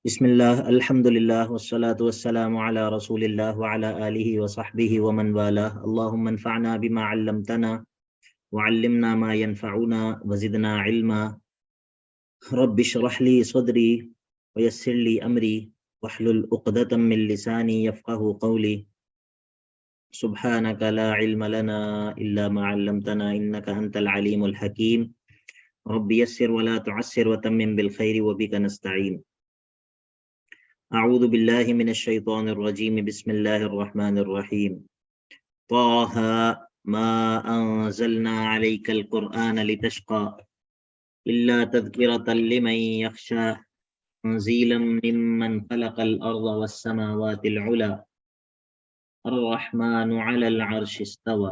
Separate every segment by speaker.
Speaker 1: بسم اللہ الحمد للہ والصلاة والسلام علی رسول اللہ وعلی آلہ وصحبہ ومن والہ اللہم انفعنا بما علمتنا وعلمنا ما ينفعنا وزدنا علما رب اشرح لي صدری ويسر لي امری واحلل عقدۃ من لسانی یفقهوا قولی سبحانک لا علم لنا الا ما علمتنا انک انت العلیم الحکیم رب یسر ولا تعسر وتمم بالخیر وبک نستعین اعوذ باللہ من الشیطان الرجیم بسم اللہ الرحمن الرحیم طه ما انزلنا علیک القرآن لتشقى الا تذکرۃ لمن یخشى تنزیلا ممن خلق الارض والسماوات العلی الرحمن علی العرش استوى۔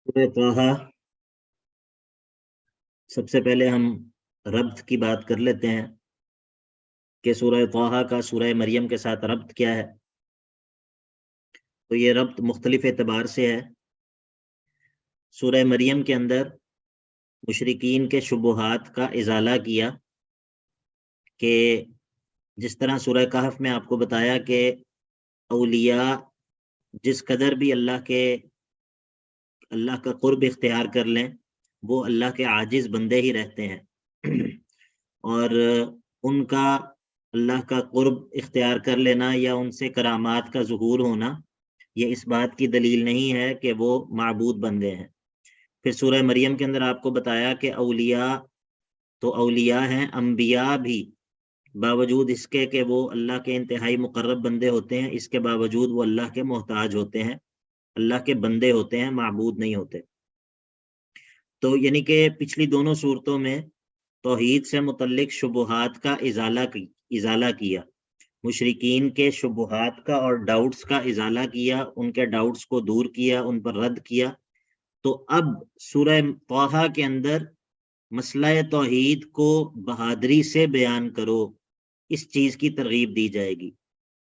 Speaker 1: سورہ طه، سب سے پہلے ہم ربط کی بات کر لیتے ہیں کہ سورہ طه کا سورہ مریم کے ساتھ ربط کیا ہے۔ تو یہ ربط مختلف اعتبار سے ہے۔ سورہ مریم کے اندر مشرکین کے شبہات کا ازالہ کیا کہ جس طرح سورہ کہف میں آپ کو بتایا کہ اولیاء جس قدر بھی اللہ کا قرب اختیار کر لیں وہ اللہ کے عاجز بندے ہی رہتے ہیں، اور ان کا اللہ کا قرب اختیار کر لینا یا ان سے کرامات کا ظہور ہونا یہ اس بات کی دلیل نہیں ہے کہ وہ معبود بندے ہیں۔ پھر سورہ مریم کے اندر آپ کو بتایا کہ اولیاء تو اولیاء ہیں، انبیاء بھی باوجود اس کے کہ وہ اللہ کے انتہائی مقرب بندے ہوتے ہیں، اس کے باوجود وہ اللہ کے محتاج ہوتے ہیں، اللہ کے بندے ہوتے ہیں، معبود نہیں ہوتے۔ تو یعنی کہ پچھلی دونوں صورتوں میں توحید سے متعلق شبہات کا ازالہ کیا، مشرکین کے شبہات کا اور ڈاؤٹس کا ازالہ کیا، ان کے ڈاؤٹس کو دور کیا، ان پر رد کیا۔ تو اب سورہ طه کے اندر مسئلہ توحید کو بہادری سے بیان کرو، اس چیز کی ترغیب دی جائے گی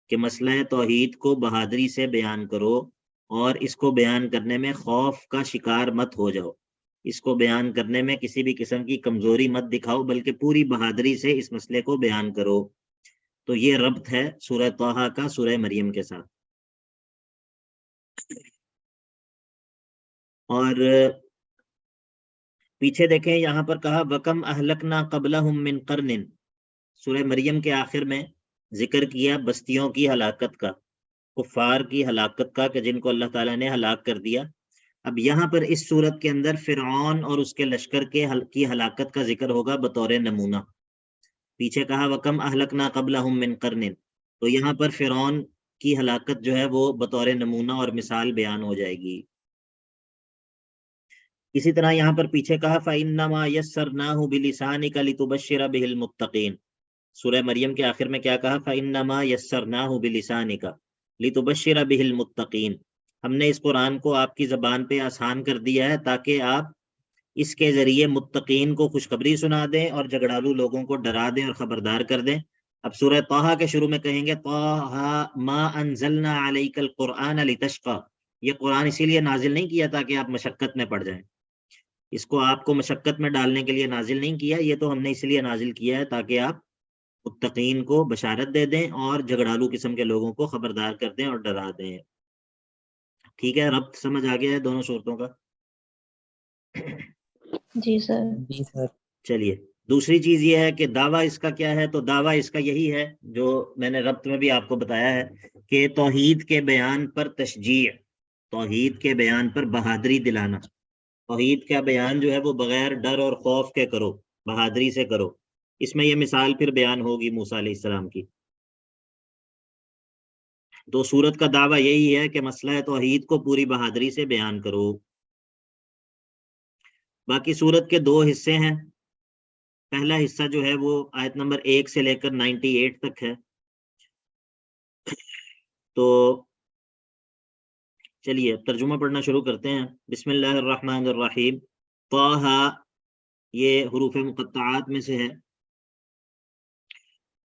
Speaker 1: کہ مسئلہ توحید کو بہادری سے بیان کرو، اور اس کو بیان کرنے میں خوف کا شکار مت ہو جاؤ، اس کو بیان کرنے میں کسی بھی قسم کی کمزوری مت دکھاؤ، بلکہ پوری بہادری سے اس مسئلے کو بیان کرو۔ تو یہ ربط ہے سورہ طه کا سورہ مریم کے ساتھ۔ اور پیچھے دیکھیں یہاں پر کہا وَكَمْ أَهْلَكْنَا قَبْلَهُمْ مِنْ قَرْنٍ، سورہ مریم کے آخر میں ذکر کیا بستیوں کی ہلاکت کا، کفار کی ہلاکت کا، کہ جن کو اللہ تعالیٰ نے ہلاک کر دیا۔ اب یہاں پر اس صورت کے اندر فرعون اور اس کے لشکر کی ہلاکت کا ذکر ہوگا بطور نمونہ۔ پیچھے کہا وَكَمْ أَهْلَكْنَا قَبْلَهُمْ مِنْ قَرْنٍ، تو یہاں پر فرعون کی ہلاکت جو ہے وہ بطور نمونہ اور مثال بیان ہو جائے گی۔ اسی طرح یہاں پر پیچھے کہا فَإِنَّمَا يَسَّرْنَاهُ بِلِسَانِكَ لِتُبَشِّرَ بِهِ الْمُتَّقِينَ، سورہ مریم کے آخر میں کیا کہا فَإِنَّمَا يَسَّرْنَاهُ بِلِسَانِكَ لِتُبَشِّرَ بِهِ الْمُتَّقِينَ، ہم نے اس قرآن کو آپ کی زبان پہ آسان کر دیا ہے تاکہ آپ اس کے ذریعے متقین کو خوشخبری سنا دیں اور جھگڑالو لوگوں کو ڈرا دیں اور خبردار کر دیں۔ اب سورہ طه کے شروع میں کہیں گے طه ما انزلنا علیک القرآن لتشقى، یہ قرآن اسی لیے نازل نہیں کیا تاکہ آپ مشقت میں پڑ جائیں، اس کو آپ کو مشقت میں ڈالنے کے لیے نازل نہیں کیا، یہ تو ہم نے اس لیے نازل کیا ہے تاکہ آپ متقین کو بشارت دے دیں اور جھگڑالو قسم کے لوگوں کو خبردار کر دیں اور ڈرا دیں۔ ٹھیک ہے، ربط سمجھ آ گیا ہے دونوں صورتوں کا؟
Speaker 2: جی سر۔
Speaker 3: جی سر۔
Speaker 1: چلیے، دوسری چیز یہ ہے کہ دعویٰ اس کا کیا ہے، تو دعویٰ اس کا یہی ہے جو میں نے ربط میں بھی آپ کو بتایا ہے کہ توحید کے بیان پر تشجیع، توحید کے بیان پر بہادری دلانا، توحید کا بیان جو ہے وہ بغیر ڈر اور خوف کے کرو، بہادری سے کرو۔ اس میں یہ مثال پھر بیان ہوگی موسیٰ علیہ السلام کی۔ تو سورت کا دعویٰ یہی ہے کہ مسئلہ توحید کو پوری بہادری سے بیان کرو۔ باقی سورت کے دو حصے ہیں، پہلا حصہ جو ہے وہ آیت نمبر 1 سے لے کر 98 تک ہے۔ تو چلیے ترجمہ پڑھنا شروع کرتے ہیں۔ بسم اللہ الرحمن الرحیم۔ طه، یہ حروف مقطعات میں سے ہے۔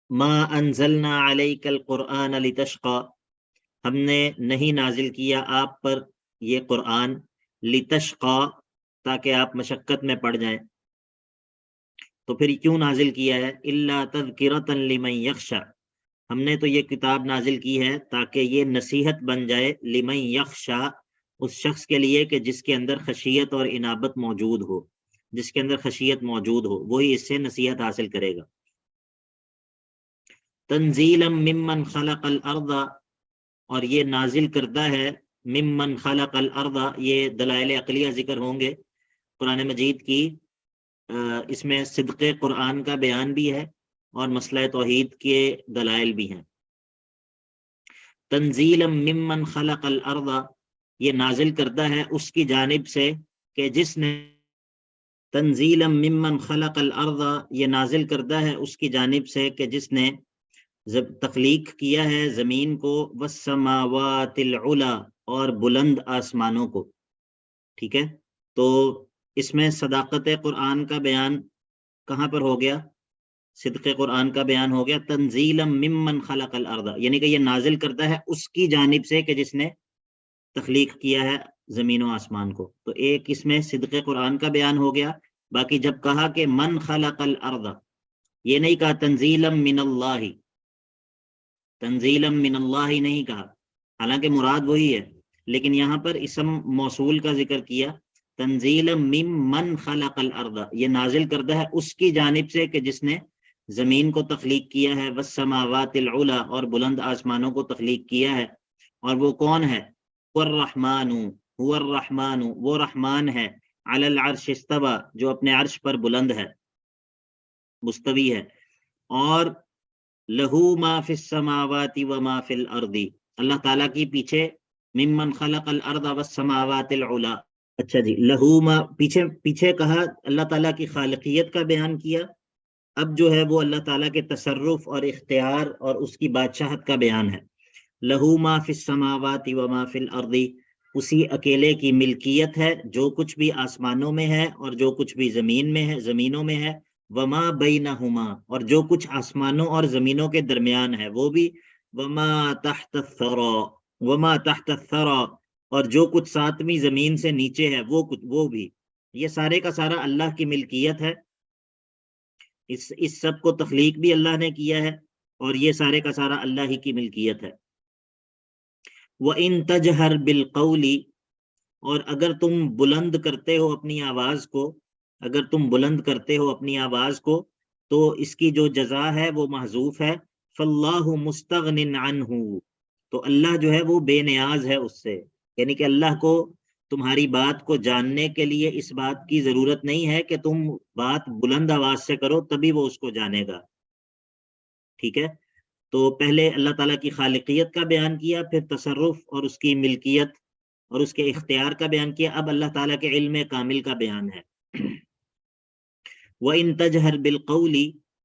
Speaker 1: ما انزلنا علیک القرآن لتشقى، ہم نے نہیں نازل کیا آپ پر یہ قرآن، لتشقى، تاکہ آپ مشقت میں پڑ جائیں. تو پھر کیوں نازل کیا ہے؟ الا تذکرۃ لمن یخشی، ہم نے تو یہ کتاب نازل کی ہے تاکہ یہ نصیحت بن جائے لمن یخشی، اس شخص کے لیے کہ جس کے اندر خشیت اور انابت موجود ہو، جس کے اندر خشیت موجود ہو وہی اس سے نصیحت حاصل کرے گا. تنزیلا ممن خلق الارض، اور یہ نازل کردہ ہے ممن خلق الارض، یہ دلائل عقلیہ ذکر ہوں گے قرآن مجید کی. اس میں صدق قرآن کا بیان بھی ہے اور مسئلہ توحید کے دلائل بھی ہیں. تنزیلا ممن خلق الارض، یہ نازل کردہ ہے اس کی جانب سے کہ جس نے، تنزیلا ممن خلق الارض، یہ نازل کردہ ہے اس کی جانب سے کہ جس نے تخلیق کیا ہے زمین کو، والسماوات العلا، اور بلند آسمانوں کو. ٹھیک ہے، تو اس میں صداقت قرآن کا بیان کہاں پر ہو گیا؟ صدق قرآن کا بیان ہو گیا. تنزیلا ممن خلق الارض، یعنی کہ یہ نازل کرتا ہے اس کی جانب سے کہ جس نے تخلیق کیا ہے زمین و آسمان کو. تو ایک اس میں صدق قرآن کا بیان ہو گیا. باقی جب کہا کہ من خلق الارض، یہ نہیں کہا تنزیلا من اللہ، تنزیلا من اللہ ہی نہیں کہا، حالانکہ مراد وہی ہے، لیکن یہاں پر اسم موصول کا ذکر کیا. تنزیلا ممن خلق الارض، یہ نازل کردہ ہے اس کی جانب سے کہ جس نے زمین کو تخلیق کیا ہے، والسماوات العلا، اور بلند آسمانوں کو تخلیق کیا ہے. اور وہ کون ہے؟ والرحمن، هو الرحمن، وہ رحمان ہے، علی العرش استوى، جو اپنے عرش پر بلند ہے، مستوی ہے. اور لہو ما فی السماوات وما فی الارض، اللہ تعالیٰ کی پیچھے ممن خلق الارض والسماوات العلا. اچھا جی، لہو ما پیچھے کہا اللہ تعالیٰ کی خالقیت کا بیان کیا. اب جو ہے وہ اللہ تعالیٰ کے تصرف اور اختیار اور اس کی بادشاہت کا بیان ہے. لہو ما فی السماوات وما فی الارض، اسی اکیلے کی ملکیت ہے جو کچھ بھی آسمانوں میں ہے اور جو کچھ بھی زمین میں ہے، زمینوں میں ہے. وما بینہما، اور جو کچھ آسمانوں اور زمینوں کے درمیان ہے وہ بھی. وما تحت الثری، وما تحت الثری، اور جو کچھ ساتویں زمین سے نیچے ہے وہ بھی. یہ سارے کا سارا اللہ کی ملکیت ہے. اس سب کو تخلیق بھی اللہ نے کیا ہے اور یہ سارے کا سارا اللہ ہی کی ملکیت ہے. وَإِن تَجْهَرْ بِالْقَوْلِ، اور اگر تم بلند کرتے ہو اپنی آواز کو، اگر تم بلند کرتے ہو اپنی آواز کو، تو اس کی جو جزا ہے وہ محذوف ہے. فَاللَّهُ مُسْتَغْنٍ عَنْهُ، تو اللہ جو ہے وہ بے نیاز ہے اس سے، یعنی کہ اللہ کو تمہاری بات کو جاننے کے لیے اس بات کی ضرورت نہیں ہے کہ تم بات بلند آواز سے کرو تبھی وہ اس کو جانے گا. ٹھیک ہے، تو پہلے اللہ تعالیٰ کی خالقیت کا بیان کیا، پھر تصرف اور اس کی ملکیت اور اس کے اختیار کا بیان کیا. اب اللہ تعالیٰ کے علم کامل کا بیان ہے. وَإِن تَجْهَرْ بِالْقَوْلِ،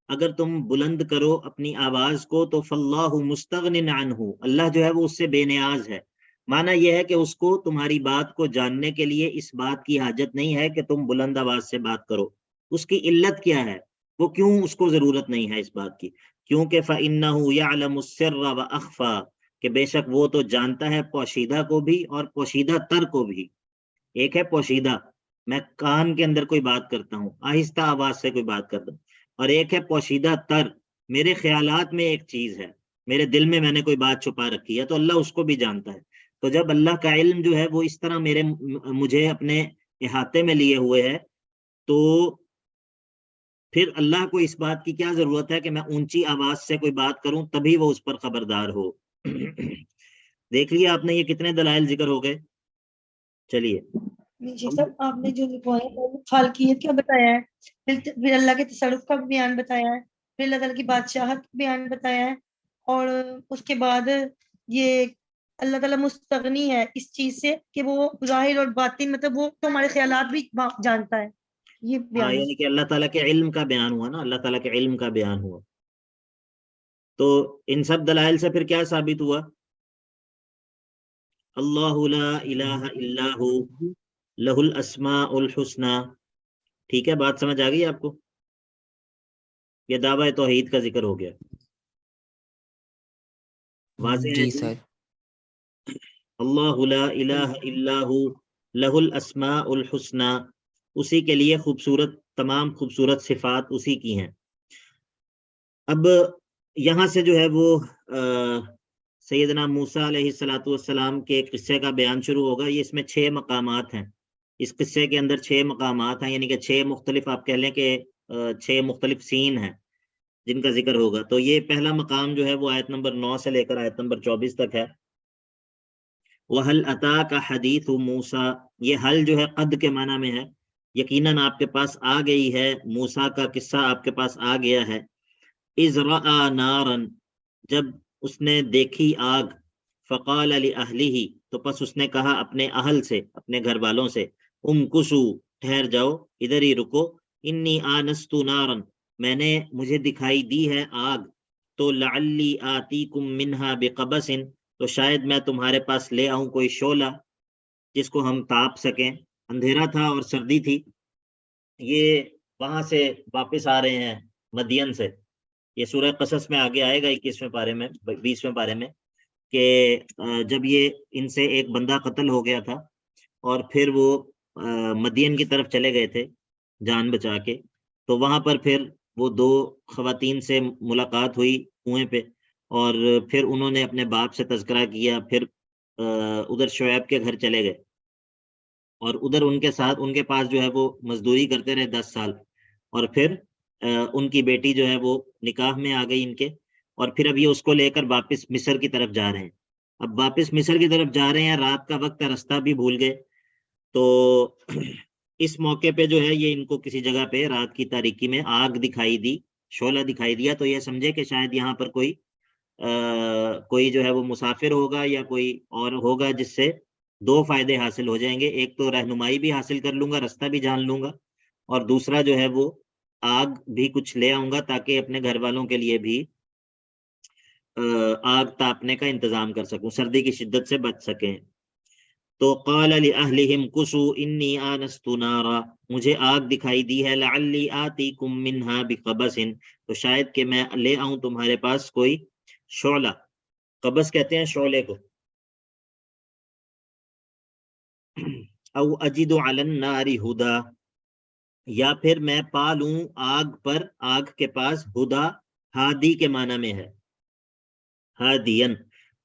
Speaker 1: اگر تم بلند کرو اپنی آواز کو، تو فَاللَّهُ مُسْتَغْنٍ عَنْهُ، اللہ جو ہے وہ اس سے بے نیاز ہے. معنی یہ ہے کہ اس کو تمہاری بات کو جاننے کے لیے اس بات کی حاجت نہیں ہے کہ تم بلند آواز سے بات کرو. اس کی علت کیا ہے؟ وہ کیوں اس کو ضرورت نہیں ہے اس بات کی؟ کیونکہ فَإِنَّهُ يَعْلَمُ السِّرَّ وَأَخْفَى، کہ بے شک وہ تو جانتا ہے پوشیدہ کو بھی اور پوشیدہ تر کو بھی. ایک ہے پوشیدہ، میں کان کے اندر کوئی بات کرتا ہوں، آہستہ آواز سے کوئی بات کرتا ہوں، اور ایک ہے پوشیدہ تر، میرے خیالات میں ایک چیز ہے، میرے دل میں میں نے کوئی بات چھپا رکھی ہے، تو اللہ اس کو بھی جانتا ہے. تو جب اللہ کا علم جو ہے وہ اس طرح مجھے اپنے احاطے میں لیے ہوئے ہے، تو پھر اللہ کو اس بات کی کیا ضرورت ہے کہ میں اونچی آواز سے کوئی بات کروں تبھی وہ اس پر خبردار ہو. دیکھ لیا آپ نے یہ کتنے دلائل ذکر ہو گئے. چلیے
Speaker 2: جی سر، آپ نے جو خالقیت کا بتایا ہے، پھر اللہ کے تصرف کا بیان بتایا ہے، پھر اللہ تعالیٰ کی بادشاہت کا بیان بتایا ہے، اور اس کے بعد یہ اللہ تعالیٰ مستغنی ہے اس چیز سے کہ وہ ظاہر اور باطن، مطلب وہ تو ہمارے خیالات بھی جانتا ہے. یہ بیان
Speaker 1: یعنی کہ اللہ تعالیٰ کے علم کا بیان ہوا نا، اللہ تعالیٰ کے علم کا بیان ہوا. تو ان سب دلائل سے پھر کیا ثابت ہوا؟ اللہ لا الہ الا ہو لہ الاسماء الحسنى. ٹھیک ہے، بات سمجھ آ گئی آپ کو؟ یہ دعویٰ توحید کا ذکر ہو گیا. واضح ہے
Speaker 3: جی سر.
Speaker 1: اللہ لا الہ الا ہو لہ الاسماء الحسنى، اسی کے لیے خوبصورت، تمام خوبصورت صفات اسی کی ہیں۔ اب یہاں سے جو ہے وہ سیدنا موسیٰ علیہ السلام کے قصے کا بیان شروع ہوگا۔ یہ اس میں 6 مقامات ہیں، اس قصے کے اندر 6 مقامات ہیں، یعنی کہ 6 مختلف، آپ کہہ لیں کہ 6 مختلف سین ہیں جن کا ذکر ہوگا۔ تو یہ پہلا مقام جو ہے وہ آیت نمبر 9 سے لے کر آیت نمبر 24 تک ہے۔ وَهَلْ أَتَاكَ حَدِيثُ مُوسَىٰ، یہ حل جو ہے قد کے معنی میں ہے، یقیناً آپ کے پاس آ گئی ہے، موسیٰ کا قصہ آپ کے پاس آ گیا ہے۔ اذ رأى نارا، جب اس نے دیکھی آگ، فقال لأہلہ، تو پس اس نے کہا اپنے اہل سے، اپنے گھر والوں سے، امکثوا، ٹھہر جاؤ، ادھر ہی رکو، انی آنست نارا، مجھے دکھائی دی ہے آگ، تو لعلی آتیکم منہا بقبس، تو شاید میں تمہارے پاس لے آؤں کوئی شعلہ جس کو ہم تاپ سکیں۔ اندھیرا تھا اور سردی تھی، یہ وہاں سے واپس آ رہے ہیں مدین سے، یہ سورہ قصص میں آگے آئے گا 21ویں پارے میں، 20ویں پارے میں، کہ جب یہ ان سے ایک بندہ قتل ہو گیا تھا اور پھر وہ مدین کی طرف چلے گئے تھے جان بچا کے، تو وہاں پر پھر وہ 2 خواتین سے ملاقات ہوئی کنویں پہ، اور پھر انہوں نے اپنے باپ سے تذکرہ کیا، پھر ادھر شعیب کے گھر چلے گئے، اور ادھر ان کے ساتھ، ان کے پاس جو ہے وہ مزدوری کرتے رہے 10 سال، اور پھر ان کی بیٹی جو ہے وہ نکاح میں آ گئی ان کے، اور پھر اب یہ اس کو لے کر واپس مصر کی طرف جا رہے ہیں۔ اب واپس مصر کی طرف جا رہے ہیں، رات کا وقت ہے، رستہ بھی بھول گئے، تو اس موقع پہ جو ہے یہ ان کو کسی جگہ پہ رات کی تاریکی میں آگ دکھائی دی، شعلہ دکھائی دیا، تو یہ سمجھے کہ شاید یہاں پر کوئی جو ہے وہ مسافر ہوگا یا کوئی اور ہوگا، جس سے 2 فائدے حاصل ہو جائیں گے، ایک تو رہنمائی بھی حاصل کر لوں گا، رستہ بھی جان لوں گا، اور دوسرا جو ہے وہ آگ بھی کچھ لے آؤں گا تاکہ اپنے گھر والوں کے لیے بھی آگ تاپنے کا انتظام کر سکوں، سردی کی شدت سے بچ سکیں۔ تو قال لأہلہم کثوا انی آنست نارا، مجھے آگ دکھائی دی ہے، لعلی آتیکم منہا بقبس، تو شاید کہ میں لے آؤں تمہارے پاس کوئی شعلہ، قبس کہتے ہیں شعلے کو، او اجد علی النار ہدا، یا پھر میں پالوں آگ پر، آگ کے پاس، ہدا ہادی کے معنی میں ہے، ہادین،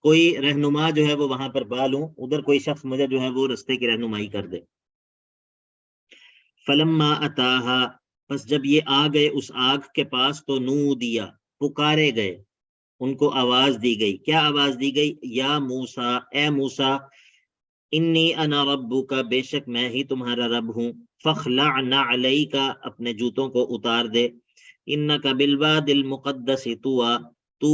Speaker 1: کوئی رہنما جو ہے وہ وہاں پر پالوں، ادھر کوئی شخص مجھے جو ہے وہ رستے کی رہنمائی کر دے۔ فلما اتاہا، پس جب یہ آ گئے اس آگ کے پاس، تو نودیا، پکارے گئے، ان کو آواز دی گئی، کیا آواز دی گئی؟ یا موسیٰ، اے موسیٰ، انی انا ربک، بے شک میں ہی تمہارا رب ہوں، فاخلع نعلیک، اپنے جوتوں کو اتار دے، انک بالوادی المقدس طوی، تو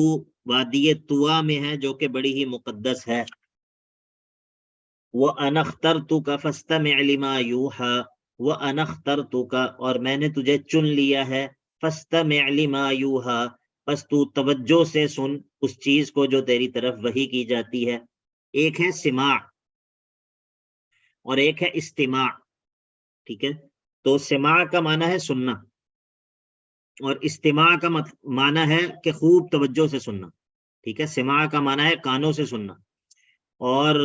Speaker 1: وادی طویٰ میں ہے جو کہ بڑی ہی مقدس ہے، وَأَنَا اخْتَرْتُكَ فَاسْتَمِعْ لِمَا يُوحَىٰ، وَأَنَا اخْتَرْتُكَ، اور میں نے تجھے چن لیا ہے، فَاسْتَمِعْ لِمَا يُوحَىٰ، بس تو توجہ سے سن اس چیز کو جو تیری طرف وحی کی جاتی ہے۔ ایک ہے سماع اور ایک ہے استماع، ٹھیک ہے؟ تو سماع کا معنی ہے سننا، اور استماع کا معنی ہے کہ خوب توجہ سے سننا، ٹھیک ہے؟ سماع کا معنی ہے کانوں سے سننا، اور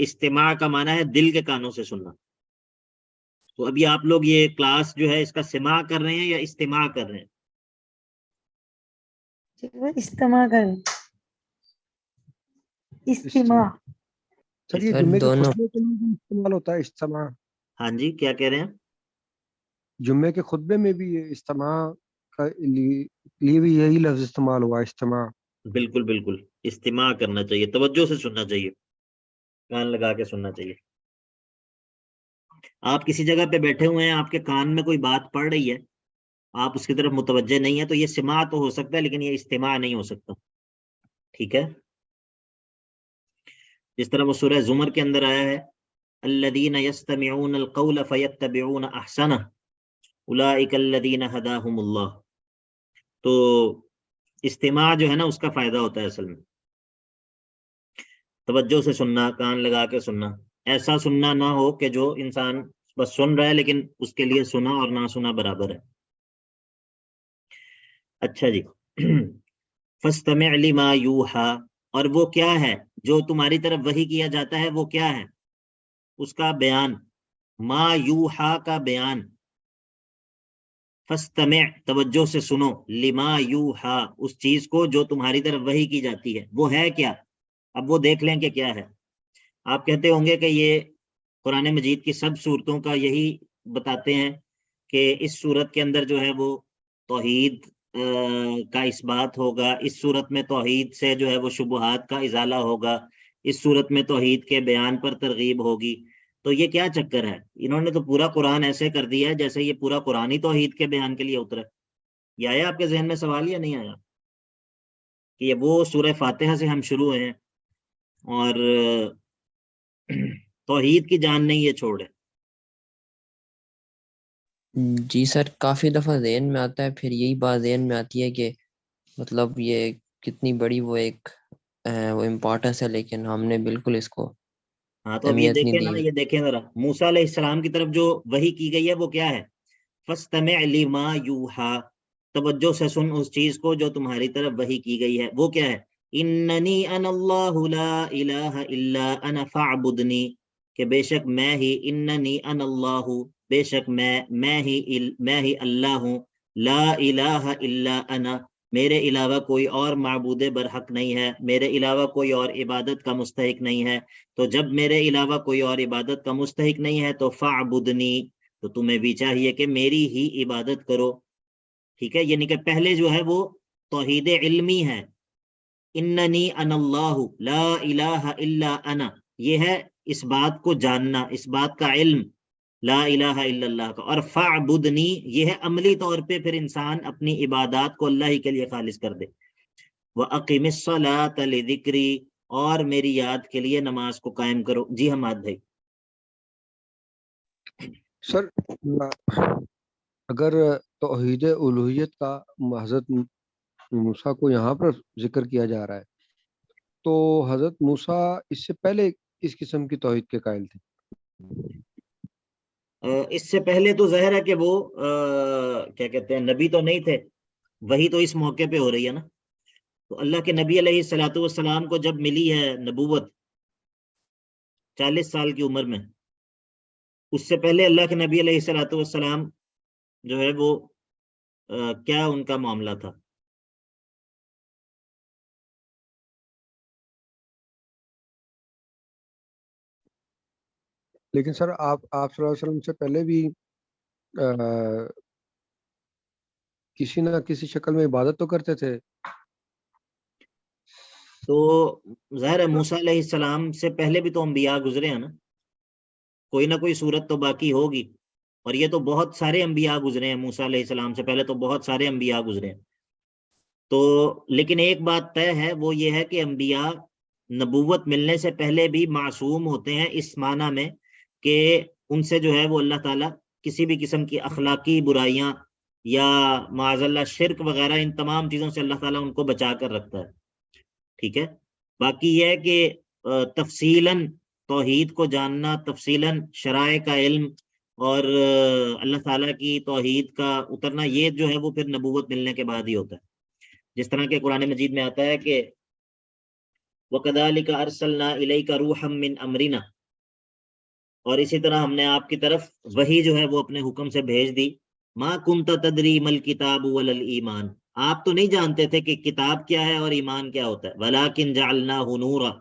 Speaker 1: استماع کا معنی ہے دل کے کانوں سے سننا۔ تو ابھی آپ لوگ یہ کلاس جو ہے اس کا سماع کر رہے ہیں یا استماع کر رہے ہیں؟
Speaker 2: استماع کریں، استماع۔
Speaker 3: سر یہ جمعے کے خطبے کے لیے بھی استعمال ہوتا ہے استماع؟
Speaker 1: ہاں جی، کیا کہہ رہے ہیں؟
Speaker 3: جمعے کے خطبے میں بھی یہ استماع کا لیے بھی یہی لفظ استعمال ہوا، استماع؟
Speaker 1: بالکل بالکل، استماع کرنا چاہیے، توجہ سے سننا چاہیے، کان لگا کے سننا چاہیے۔ آپ کسی جگہ پہ بیٹھے ہوئے ہیں، آپ کے کان میں کوئی بات پڑ رہی ہے، آپ اس کی طرف متوجہ نہیں ہے، تو یہ سماع تو ہو سکتا ہے لیکن یہ استماع نہیں ہو سکتا، ٹھیک ہے؟ جس طرح وہ سورہ زمر کے اندر آیا ہے، الذین یستمعون القول فیتبعون احسنہ اولئک الذین ھداھم اللہ، تو استماع جو ہے نا اس کا فائدہ ہوتا ہے اصل میں توجہ سے سننا، کان لگا کے سننا، ایسا سننا نہ ہو کہ جو انسان بس سن رہا ہے لیکن اس کے لیے سنا اور نہ سنا برابر ہے۔ اچھا جی، فاستمع لما یوحا، اور وہ کیا ہے جو تمہاری طرف وحی کیا جاتا ہے، وہ کیا ہے؟ اس کا بیان، ما یوحا کا بیان، فاستمع توجہ سے سنو، لما یوحا اس چیز کو جو تمہاری طرف وحی کی جاتی ہے، وہ ہے کیا؟ اب وہ دیکھ لیں کہ کیا ہے۔ آپ کہتے ہوں گے کہ یہ قرآن مجید کی سب صورتوں کا یہی بتاتے ہیں کہ اس صورت کے اندر جو ہے وہ توحید کا اس بات ہوگا، اس صورت میں توحید سے جو ہے وہ شبہات کا ازالہ ہوگا، اس صورت میں توحید کے بیان پر ترغیب ہوگی۔ تو یہ کیا چکر ہے؟ انہوں نے تو پورا قرآن ایسے کر دیا ہے جیسے یہ پورا قرآن ہی توحید کے بیان کے لیے اترا ہے۔ یہ آیا آپ کے ذہن میں سوال یا نہیں آیا کہ یہ وہ سورہ فاتحہ سے ہم شروع ہیں اور توحید کی جان نہیں یہ چھوڑے؟
Speaker 4: جی سر، کافی دفعہ ذہن میں آتا ہے، پھر یہی بات ذہن میں آتی ہے کہ مطلب یہ کتنی بڑی وہ ایک وہ امپورٹنس ہے، لیکن ہم نے بالکل اس کو
Speaker 1: ہاں تو اب یہ
Speaker 4: اہمیت نہیں
Speaker 1: دیکھیں نا،
Speaker 4: دی۔
Speaker 1: یہ دیکھیں ذرا، موسیٰ علیہ السلام کی طرف جو وحی کی گئی ہے وہ کیا ہے؟ فاستمع لما یوحا، توجہ سے سن اس چیز کو جو تمہاری طرف وحی کی گئی ہے، وہ کیا ہے؟ اننی انا اللہ لا الہ الا انا فاعبدنی، کہ بے شک میں ہی، اننی انا اللہ، بے شک میں ہی اللہ ہوں، لا الہ الا انا، میرے علاوہ کوئی اور معبود برحق نہیں ہے، میرے علاوہ کوئی اور عبادت کا مستحق نہیں ہے۔ تو جب میرے علاوہ کوئی اور عبادت کا مستحق نہیں ہے تو فاعبدنی، تو تمہیں بھی چاہیے کہ میری ہی عبادت کرو۔ ٹھیک ہے، یعنی کہ پہلے جو ہے وہ توحید علمی ہے، اننی انا اللہ لا الہ الا انا، یہ ہے اس بات کو جاننا، اس بات کا علم، لا الہ الا اللہ کا۔ اور فاعبدنی یہ ہے عملی طور پہ پھر انسان اپنی عبادات کو اللہ ہی کے لیے خالص کر دے۔ وَأَقِمِ الصَّلَاةَ لِذِكْرِي، اور میری یاد کے لیے نماز کو قائم کرو۔ جی حماد بھائی۔
Speaker 3: سر اگر توحید الوہیت کا حضرت موسیٰ کو یہاں پر ذکر کیا جا رہا ہے تو حضرت موسیٰ اس سے پہلے کس قسم کی توحید کے قائل تھے؟
Speaker 1: اس سے پہلے تو ظاہر ہے کہ وہ کیا کہتے ہیں، نبی تو نہیں تھے، وہی تو اس موقع پہ ہو رہی ہے نا۔ تو اللہ کے نبی علیہ الصلوۃ والسلام کو جب ملی ہے نبوت 40 سال کی عمر میں، اس سے پہلے اللہ کے نبی علیہ الصلوۃ والسلام جو ہے وہ کیا ان کا معاملہ تھا؟
Speaker 3: لیکن سر آپ صلی اللہ علیہ وسلم سے پہلے بھی کسی نہ کسی شکل میں عبادت تو کرتے تھے۔
Speaker 1: تو ظاہر ہے موسیٰ علیہ السلام سے پہلے بھی تو انبیاء گزرے ہیں نا، کوئی نہ کوئی صورت تو باقی ہوگی، اور یہ تو بہت سارے انبیاء گزرے ہیں، موسیٰ علیہ السلام سے پہلے تو بہت سارے انبیاء گزرے ہیں۔ تو لیکن ایک بات طے ہے، وہ یہ ہے کہ انبیاء نبوت ملنے سے پہلے بھی معصوم ہوتے ہیں، اس معنی میں کہ ان سے جو ہے وہ اللہ تعالیٰ کسی بھی قسم کی اخلاقی برائیاں یا معاذ اللہ شرک وغیرہ، ان تمام چیزوں سے اللہ تعالیٰ ان کو بچا کر رکھتا ہے۔ ٹھیک ہے، باقی یہ ہے کہ تفصیلاً توحید کو جاننا، تفصیلاً شرائع کا علم اور اللہ تعالیٰ کی توحید کا اترنا، یہ جو ہے وہ پھر نبوت ملنے کے بعد ہی ہوتا ہے۔ جس طرح کہ قرآن مجید میں آتا ہے کہ وَكَذَلِكَ أَرْسَلْنَا إِلَيْكَ رُوحًا مِّنْ أَمْرِنَا، اور اسی طرح ہم نے آپ کی طرف وحی جو ہے وہ اپنے حکم سے بھیج دی۔ مَا كُنْتَ تَدْرِي مَا الْكِتَابُ وَلَا الْإِيمَانُ، آپ تو نہیں جانتے تھے کہ کتاب کیا ہے اور ایمان کیا ہوتا ہے، وَلَكِنْ جَعَلْنَاهُ نُورًا،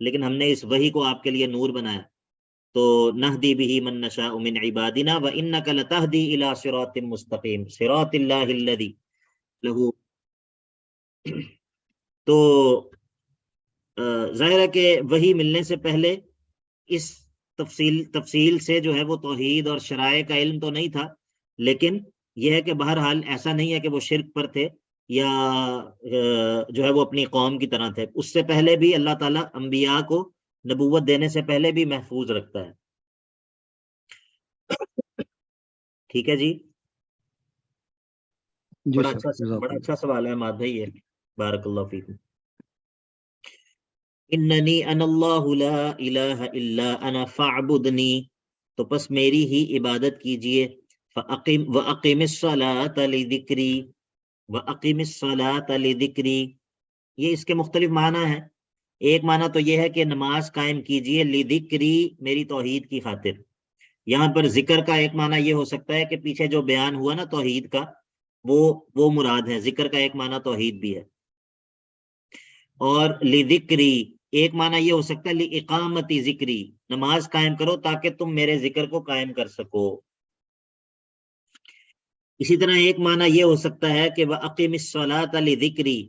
Speaker 1: لیکن ہم نے اس وحی کو آپ کے لیے نور بنایا۔ تو نہدی بہ من نشاء من عبادنا وانک لتہدی الی صراط مستقیم صراط اللہ الذی لہ۔ تو ظاہر ہے کہ وحی ملنے سے پہلے اس تفصیل سے جو ہے وہ توحید اور شرائع کا علم تو نہیں تھا، لیکن یہ ہے کہ بہرحال ایسا نہیں ہے کہ وہ شرک پر تھے یا جو ہے وہ اپنی قوم کی طرح تھے۔ اس سے پہلے بھی اللہ تعالیٰ انبیاء کو نبوت دینے سے پہلے بھی محفوظ رکھتا ہے۔ ٹھیک ہے جی،
Speaker 3: جی
Speaker 1: بڑا
Speaker 3: سر،
Speaker 1: اچھا
Speaker 3: جزاک
Speaker 1: بڑا
Speaker 3: اللہ۔
Speaker 1: اچھا سوال ہے ماد بھائی یہ، بارک اللہ فیکم۔ اننی انا اللہ لا الہ الا انا فاعبدنی، تو پس میری ہی عبادت کیجئے، وَأَقِمِ الصَّلَاةَ لِذِكْرِي وَأَقِمِ الصَّلَاةَ لِذِكْرِي، یہ اس کے مختلف معنی ہیں۔ ایک معنی تو یہ ہے کہ نماز قائم کیجئے لِذِكْرِي، میری توحید کی خاطر، یہاں پر ذکر کا ایک معنی یہ ہو سکتا ہے کہ پیچھے جو بیان ہوا نا توحید کا وہ مراد ہے. ذکر کا ایک معنی توحید بھی ہے. اور لذکری ایک معنی یہ ہو سکتا ہے لاقامتی ذکری، نماز قائم کرو تاکہ تم میرے ذکر کو قائم کر سکو. اسی طرح ایک معنی یہ ہو سکتا ہے کہ وَأَقِمِ الصَّلَاةَ لِذِكْرِي،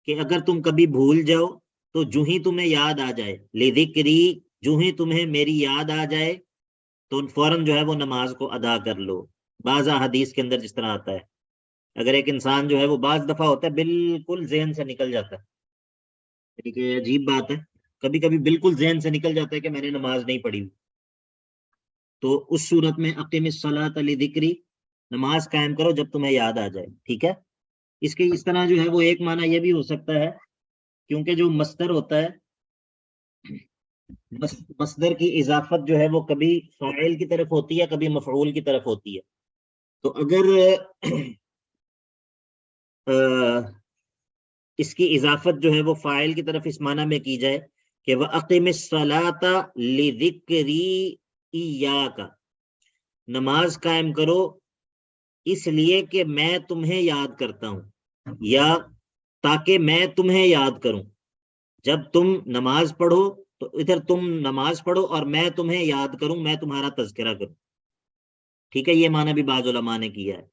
Speaker 1: کہ اگر تم کبھی بھول جاؤ تو جو ہی تمہیں یاد آ جائے، لِذِكْرِي جو ہی تمہیں میری یاد آ جائے تو فوراً جو ہے وہ نماز کو ادا کر لو. بعض حدیث کے اندر جس طرح آتا ہے، اگر ایک انسان جو ہے وہ بعض دفعہ ہوتا ہے بالکل ذہن سے نکل جاتا ہے، ٹھیک ہے، عجیب بات ہے، کبھی کبھی بالکل ذہن سے نکل جاتا ہے کہ میں نے نماز نہیں پڑھی، تو اس صورت میں اقیم الصلاۃ لذکری، نماز قائم کرو جب تمہیں یاد آ جائے. ٹھیک ہے. اس طرح جو ہے وہ ایک معنی یہ بھی ہو سکتا ہے، کیونکہ جو مصدر ہوتا ہے، مصدر کی اضافت جو ہے وہ کبھی فاعل کی طرف ہوتی ہے کبھی مفعول کی طرف ہوتی ہے. تو اگر اس کی اضافت جو ہے وہ فاعل کی طرف اس معنی میں کی جائے کہ وَأَقِمِ الصَّلَاةَ لِذِكْرِي إِيَّاكَ، نماز قائم کرو اس لیے کہ میں تمہیں یاد کرتا ہوں، یا تاکہ میں تمہیں یاد کروں. جب تم نماز پڑھو تو ادھر تم نماز پڑھو اور میں تمہیں یاد کروں، میں تمہارا تذکرہ کروں. ٹھیک ہے. یہ معنی بھی بعض علماء نے کیا ہے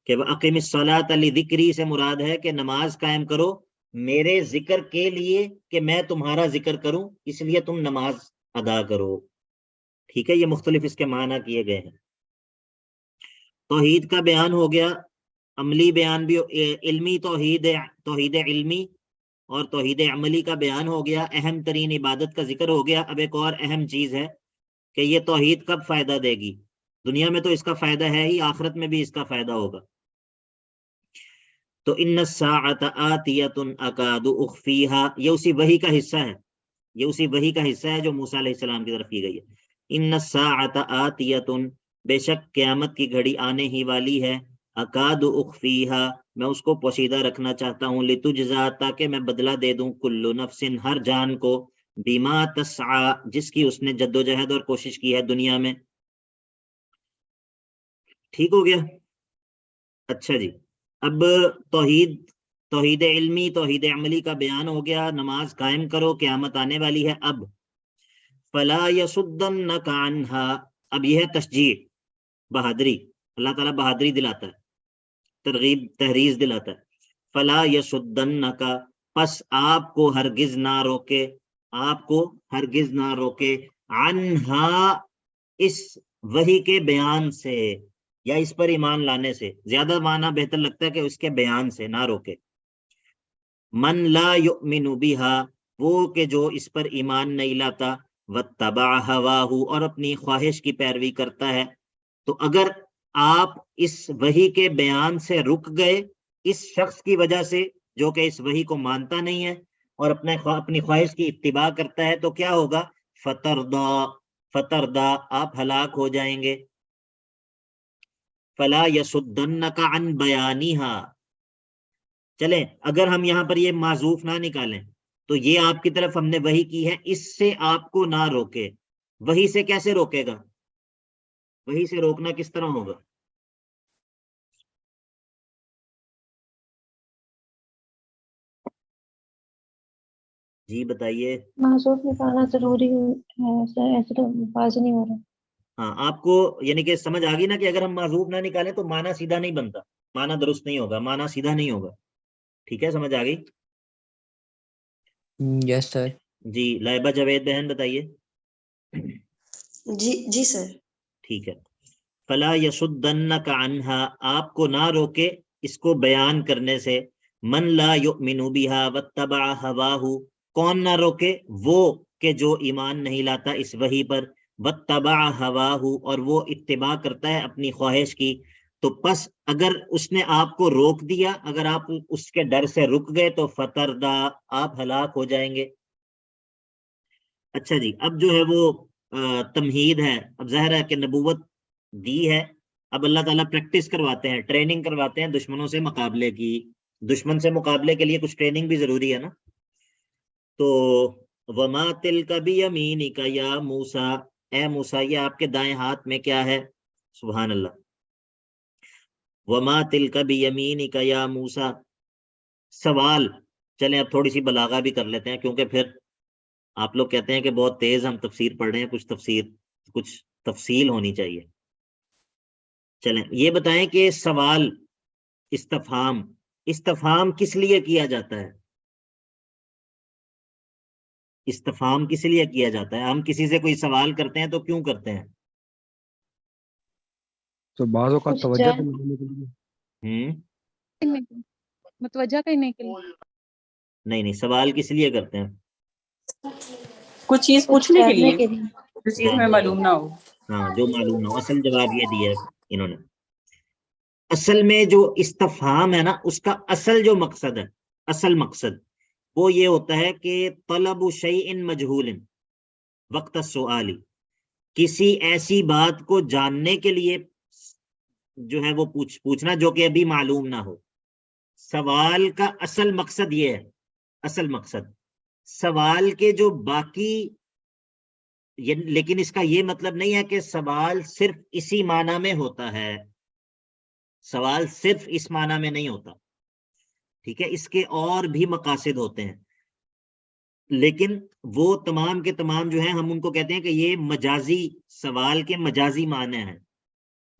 Speaker 1: کہ وَأَقِمِ الصَّلَاةَ لِذِكْرِي سے مراد ہے کہ نماز قائم کرو میرے ذکر کے لیے کہ میں تمہارا ذکر کروں، اس لیے تم نماز ادا کرو. ٹھیک ہے. یہ مختلف اس کے معنی کیے گئے ہیں. توحید کا بیان ہو گیا، عملی بیان بھی، علمی توحید علمی اور توحید عملی کا بیان ہو گیا. اہم ترین عبادت کا ذکر ہو گیا. اب ایک اور اہم چیز ہے کہ یہ توحید کب فائدہ دے گی. دنیا میں تو اس کا فائدہ ہے ہی، آخرت میں بھی اس کا فائدہ ہوگا. تو ان الساعۃ آتیۃ اکاد اخفیہا، یہ اسی وحی کا حصہ ہے، یہ اسی وحی کا حصہ ہے جو موسیٰ علیہ السلام کی طرف کی گئی ہے. ان الساعۃ آتیۃ، بے شک قیامت کی گھڑی آنے ہی والی ہے. اکاد اخفیہا، میں اس کو پوشیدہ رکھنا چاہتا ہوں. لتجزا، تاکہ میں بدلہ دے دوں، کل نفس، ہر جان کو، بما تسعی، جس کی اس نے جد و جہد اور کوشش کی ہے دنیا میں. ٹھیک ہو گیا. اچھا جی، اب توحید علمی توحید عملی کا بیان ہو گیا. نماز قائم کرو، قیامت آنے والی ہے. اب فلا یصدنک عنہا، اب یہ ہے تشجیع، بہادری. اللہ تعالیٰ بہادری دلاتا ہے، ترغیب تحریض دلاتا ہے. فلا یصدنک، پس آپ کو ہرگز نہ روکے، آپ کو ہرگز نہ روکے، عنہا، اس وحی کے بیان سے یا اس پر ایمان لانے سے. زیادہ معنی بہتر لگتا ہے کہ اس کے بیان سے نہ روکے. من لا یؤمن بہا، وہ کہ جو اس پر ایمان نہیں لاتا، واتبع ہواہ، اور اپنی خواہش کی پیروی کرتا ہے. تو اگر آپ اس وحی کے بیان سے رک گئے اس شخص کی وجہ سے جو کہ اس وحی کو مانتا نہیں ہے اور اپنی خواہش کی اتباع کرتا ہے، تو کیا ہوگا؟ فتردا، آپ ہلاک ہو جائیں گے. فلا یصدنک عن بیانہا. چلیں اگر ہم یہاں پر یہ معذوف نہ نکالیں تو یہ آپ کی طرف ہم نے وحی کی ہے، اس سے آپ کو نہ روکے. وحی سے کیسے روکے گا؟ وحی سے روکنا کس طرح ہوگا؟ جی بتائیے.
Speaker 2: معذوف نکالنا ضروری ہے، ایسے تو واضح نہیں ہو رہا.
Speaker 1: ہاں، آپ کو یعنی کہ سمجھ آ گئی نا کہ اگر ہم معذوف نہ نکالیں تو معنی سیدھا نہیں بنتا، معنی درست نہیں ہوگا، معنی سیدھا نہیں ہوگا. ٹھیک ہے، سمجھ آ گئی؟
Speaker 4: یس سر.
Speaker 1: جی لائبہ جاوید بہن بتائیے.
Speaker 5: جی سر.
Speaker 1: ٹھیک ہے. فلا یصدنک عنہا، آپ کو نہ روکے اس کو بیان کرنے سے. من لا یؤمن بہا واتبع ہواہ، کون نہ روکے؟ وہ کہ جو ایمان نہیں لاتا اس وحی پر، واتبع ہواہ، اور وہ اتباع کرتا ہے اپنی خواہش کی. تو پس اگر اس نے آپ کو روک دیا، اگر آپ اس کے ڈر سے رک گئے تو فتردا، آپ ہلاک ہو جائیں گے. اچھا جی، اب جو ہے وہ تمہید ہے. اب ظاہر ہے کہ نبوت دی ہے، اب اللہ تعالیٰ پریکٹس کرواتے ہیں، ٹریننگ کرواتے ہیں دشمنوں سے مقابلے کی. دشمن سے مقابلے کے لیے کچھ ٹریننگ بھی ضروری ہے نا. تو وما تلک بیمینک یا موسیٰ، اے موسیٰ یہ آپ کے دائیں ہاتھ میں کیا ہے؟ سبحان اللہ. وما تلک بیمینک یا موسیٰ. سوال چلیں اب تھوڑی سی بلاغہ بھی کر لیتے ہیں، کیونکہ پھر آپ لوگ کہتے ہیں کہ بہت تیز ہم تفسیر پڑھ رہے ہیں، کچھ تفصیل ہونی چاہیے. چلیں یہ بتائیں کہ سوال استفہام کس لیے کیا جاتا ہے؟ استفہام کس لیے کیا جاتا ہے؟ ہم کسی سے کوئی سوال کرتے ہیں تو کیوں کرتے ہیں؟
Speaker 3: تو بعض اوقات
Speaker 2: کچھ
Speaker 3: توجہ
Speaker 2: جان-
Speaker 3: دلانے کے لیے.
Speaker 5: متوجہ کرنے کے لیے.
Speaker 1: نہیں سوال کس لیے کرتے ہیں؟
Speaker 5: کچھ چیز
Speaker 2: کچھ
Speaker 5: پوچھنے کے
Speaker 2: جاننے
Speaker 5: لیے
Speaker 2: لیے.
Speaker 5: جو چیز میں معلوم نہ ہو.
Speaker 1: ہاں جو معلوم نہ ہو. اصل جواب یہ دیا ہے انہوں نے. اصل میں جو استفہام ہے نا، اس کا اصل جو مقصد ہے، اصل مقصد وہ یہ ہوتا ہے کہ طلب شیء مجہول وقت السؤال، کسی ایسی بات کو جاننے کے لیے جو ہے وہ پوچھنا جو کہ ابھی معلوم نہ ہو. سوال کا اصل مقصد یہ ہے، اصل مقصد سوال کے جو باقی لیکن اس کا یہ مطلب نہیں ہے کہ سوال صرف اسی معنی میں ہوتا ہے. سوال صرف اس معنی میں نہیں ہوتا، ٹھیک ہے، اس کے اور بھی مقاصد ہوتے ہیں، لیکن وہ تمام کے تمام جو ہیں ہم ان کو کہتے ہیں کہ یہ مجازی، سوال کے مجازی معنی ہیں.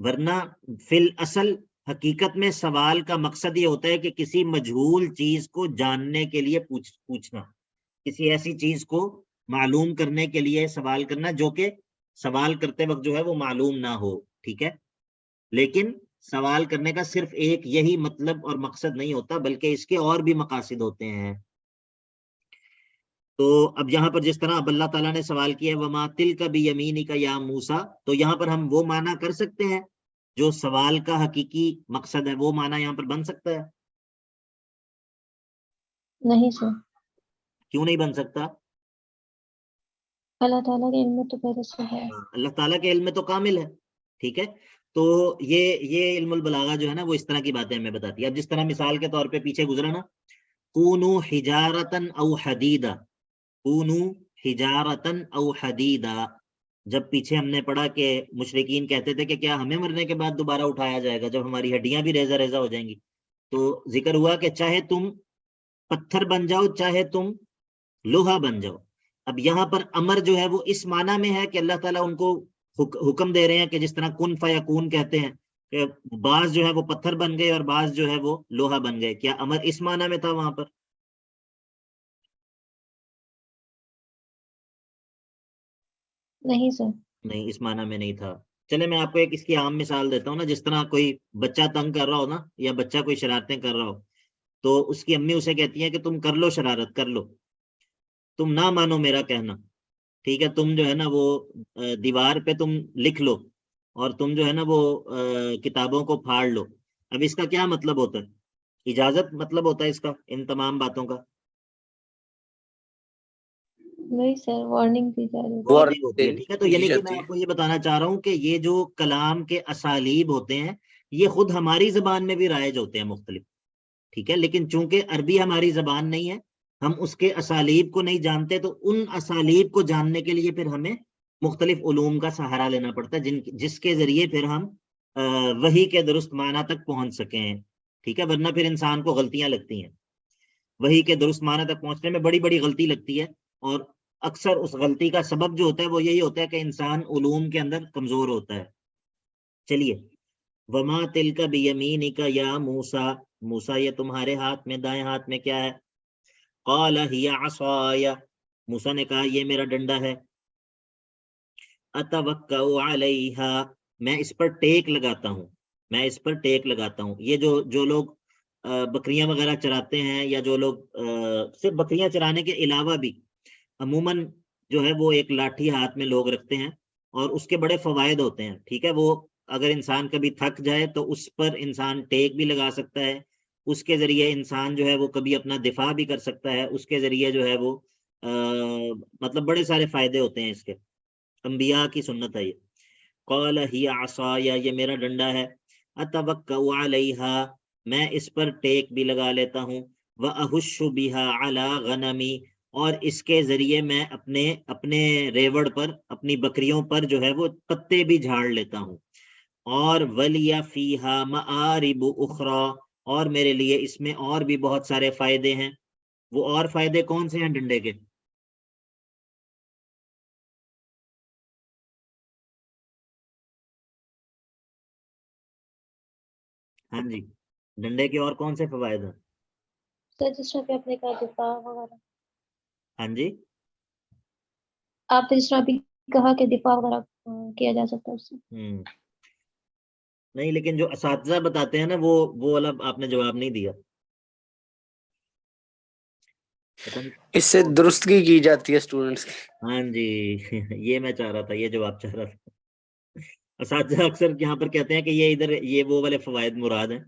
Speaker 1: ورنہ فی الاصل حقیقت میں سوال کا مقصد یہ ہوتا ہے کہ کسی مجہول چیز کو جاننے کے لیے پوچھنا، کسی ایسی چیز کو معلوم کرنے کے لیے سوال کرنا جو کہ سوال کرتے وقت جو ہے وہ معلوم نہ ہو. ٹھیک ہے، لیکن سوال کرنے کا صرف ایک یہی مطلب اور مقصد نہیں ہوتا، بلکہ اس کے اور بھی مقاصد ہوتے ہیں. تو اب یہاں پر جس طرح اب اللہ تعالیٰ نے سوال کیا ہے وما تلک بیمینک یا موسیٰ، تو یہاں پر ہم وہ معنی کر سکتے ہیں جو سوال کا حقیقی مقصد ہے، وہ معنی یہاں پر بن سکتا ہے؟
Speaker 2: نہیں سر،
Speaker 1: کیوں نہیں بن سکتا؟
Speaker 2: اللہ تعالیٰ کے علم میں تو پہلے سے ہے.
Speaker 1: اللہ تعالیٰ کے علم میں تو کامل ہے. ٹھیک ہے، تو یہ علم البلاغہ جو ہے نا وہ اس طرح کی باتیں ہمیں بتاتی ہے. اب جس طرح مثال کے طور پہ پیچھے گزرا نا، کونوا حجارتن او حدیدا، کونوا حجارتن او حدیدا، جب پیچھے ہم نے پڑھا کہ مشرکین کہتے تھے کہ کیا ہمیں مرنے کے بعد دوبارہ اٹھایا جائے گا جب ہماری ہڈیاں بھی ریزہ ریزہ ہو جائیں گی؟ تو ذکر ہوا کہ چاہے تم پتھر بن جاؤ چاہے تم لوہا بن جاؤ. اب یہاں پر امر جو ہے وہ اس معنی میں ہے کہ اللہ تعالیٰ ان کو حکم دے رہے ہیں کہ جس طرح کن فیکون کہتے ہیں کہ بعض جو ہے وہ پتھر بن گئے اور بعض جو ہے وہ لوہا بن گئے. کیا امر اس معنی میں تھا وہاں پر؟
Speaker 2: نہیں سر.
Speaker 1: نہیں اس معنی میں نہیں تھا. چلے میں آپ کو ایک اس کی عام مثال دیتا ہوں نا. جس طرح کوئی بچہ تنگ کر رہا ہو نا، یا بچہ کوئی شرارتیں کر رہا ہو، تو اس کی امی اسے کہتی ہیں کہ تم کر لو شرارت، کر لو، تم نہ مانو میرا کہنا، ٹھیک ہے، تم جو ہے نا وہ دیوار پہ تم لکھ لو، اور تم جو ہے نا وہ کتابوں کو پھاڑ لو. اب اس کا کیا مطلب ہوتا ہے؟ اجازت مطلب ہوتا ہے اس کا، ان تمام باتوں کا
Speaker 2: نہیں سر، وارننگ دی جا رہی ہے.
Speaker 1: وارننگ ہوتی ہے. ٹھیک ہے، تو یعنی کہ میں آپ کو یہ بتانا چاہ رہا ہوں کہ یہ جو کلام کے اسالیب ہوتے ہیں یہ خود ہماری زبان میں بھی رائج ہوتے ہیں مختلف. ٹھیک ہے، لیکن چونکہ عربی ہماری زبان نہیں ہے، ہم اس کے اسالیب کو نہیں جانتے، تو ان اسالیب کو جاننے کے لیے پھر ہمیں مختلف علوم کا سہارا لینا پڑتا ہے جس کے ذریعے پھر ہم وحی کے درست معنی تک پہنچ سکیں. ٹھیک ہے، ورنہ پھر انسان کو غلطیاں لگتی ہیں، وحی کے درست معنی تک پہنچنے میں بڑی بڑی غلطی لگتی ہے، اور اکثر اس غلطی کا سبب جو ہوتا ہے وہ یہی ہوتا ہے کہ انسان علوم کے اندر کمزور ہوتا ہے. چلیے، وما تلک بیمینک یا موسیٰ، موسیٰ یہ تمہارے ہاتھ میں، دائیں ہاتھ میں کیا ہے؟ قال ہی عصای، موسیٰ نے کہا یہ میرا ڈنڈا ہے. اتوکأ علیہا، میں اس پر ٹیک لگاتا ہوں، میں اس پر ٹیک لگاتا ہوں. یہ جو لوگ بکریاں وغیرہ چراتے ہیں، یا جو لوگ صرف بکریاں چرانے کے علاوہ بھی عموماً جو ہے وہ ایک لاٹھی ہاتھ میں لوگ رکھتے ہیں، اور اس کے بڑے فوائد ہوتے ہیں. ٹھیک ہے، وہ اگر انسان کبھی تھک جائے تو اس پر انسان ٹیک بھی لگا سکتا ہے، اس کے ذریعے انسان جو ہے وہ کبھی اپنا دفاع بھی کر سکتا ہے، اس کے ذریعے جو ہے وہ مطلب بڑے سارے فائدے ہوتے ہیں اس کے. انبیاء کی سنت ہے یہ. قال ہی عصای، یہ میرا ڈنڈا ہے. اتوکأ علیہا، میں اس پر ٹیک بھی لگا لیتا ہوں. وأہش بہا علی غنمی، اور اس کے ذریعے میں اپنے ریوڑ پر، اپنی بکریوں پر جو ہے وہ پتے بھی جھاڑ لیتا ہوں. اور وَلِيَ فِيهَا مَآرِبُ أُخْرَى، اور میرے لیے اس میں اور بھی بہت سارے فائدے ہیں. وہ اور فائدے کون سے ہیں ڈنڈے کے؟ ہاں جی، ڈنڈے کے اور کون سے فوائد ہیں؟
Speaker 6: سر جس طرح آپ نے کہا دفاع وغیرہ،
Speaker 1: ہاں جی،
Speaker 6: آپ نے جس طرح بھی کہا کہ دفاع وغیرہ کیا جا سکتا ہے اس سے.
Speaker 1: نہیں، لیکن جو اساتذہ بتاتے ہیں نا وہ والا آپ نے جواب نہیں دیا. پتہ نہیں.
Speaker 7: اس سے درستگی کی جاتی ہے اسٹوڈنٹس کی.
Speaker 1: ہاں جی یہ میں چاہ رہا تھا، یہ جواب چاہ رہا تھا. اساتذہ اکثر یہاں پر کہتے ہیں کہ یہ وہ والے فوائد مراد ہیں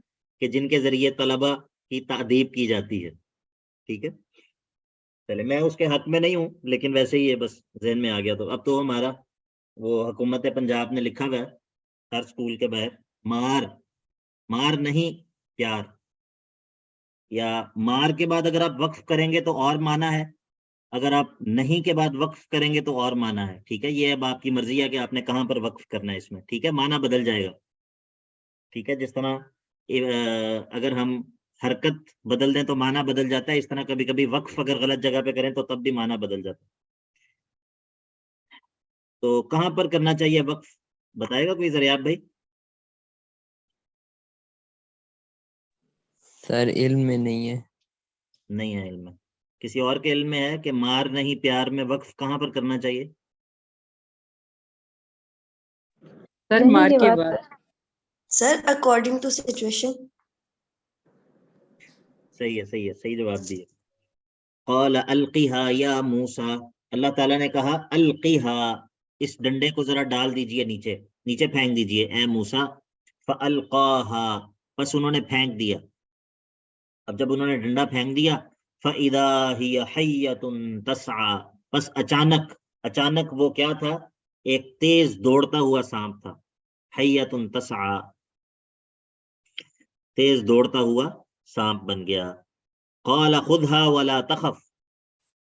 Speaker 1: کہ جن کے ذریعے طلبہ کی تعدیب کی جاتی ہے. ٹھیک ہے، چلے میں اس کے حق میں نہیں ہوں، لیکن ویسے ہی ہے، بس ذہن میں آ گیا. تو اب تو ہمارا وہ حکومت پنجاب نے لکھا ہوا ہے ہر سکول کے باہر، مار نہیں پیار، یا مار کے بعد اگر آپ وقف کریں گے تو اور معنی ہے، اگر آپ نہیں کے بعد وقف کریں گے تو اور معنی ہے. ٹھیک ہے، یہ اب آپ کی مرضی ہے کہ آپ نے کہاں پر وقف کرنا ہے اس میں. ٹھیک ہے، معنی بدل جائے گا. ٹھیک ہے، جس طرح اگر ہم حرکت بدل دیں تو معنی بدل جاتا ہے، اس طرح کبھی کبھی وقف اگر غلط جگہ پہ کریں تو تب بھی معنی بدل جاتا ہے. تو کہاں پر کرنا چاہیے وقف، بتائے گا کوئی ذریعہ بھائی؟
Speaker 4: سر علم میں نہیں ہے.
Speaker 1: نہیں ہے علم میں. کسی اور کے علم میں ہے کہ مار نہیں پیار میں وقف کہاں پر کرنا چاہیے؟
Speaker 5: سر مار کے بعد.
Speaker 8: سر اکارڈنگ ٹو سچویشن.
Speaker 1: صحیح ہے، صحیح ہے، صحیح جواب دیے. قال القیہا یا موسیٰ، اللہ تعالیٰ نے کہا القیہا، اس ڈنڈے کو ذرا ڈال دیجئے نیچے پھینک دیجئے اے موسیٰ. فالقاہا، پس انہوں نے پھینک دیا. اب جب انہوں نے ڈنڈا پھینک دیا، فَإِذَا هِيَ حَيَّةٌ تَسْعَى، پس اچانک وہ کیا تھا؟ ایک تیز دوڑتا ہوا سانپ تھا. حَيَّةٌ تَسْعَى، تیز دوڑتا ہوا سانپ بن گیا. قَالَ خُذْهَا وَلَا تَخَفْ،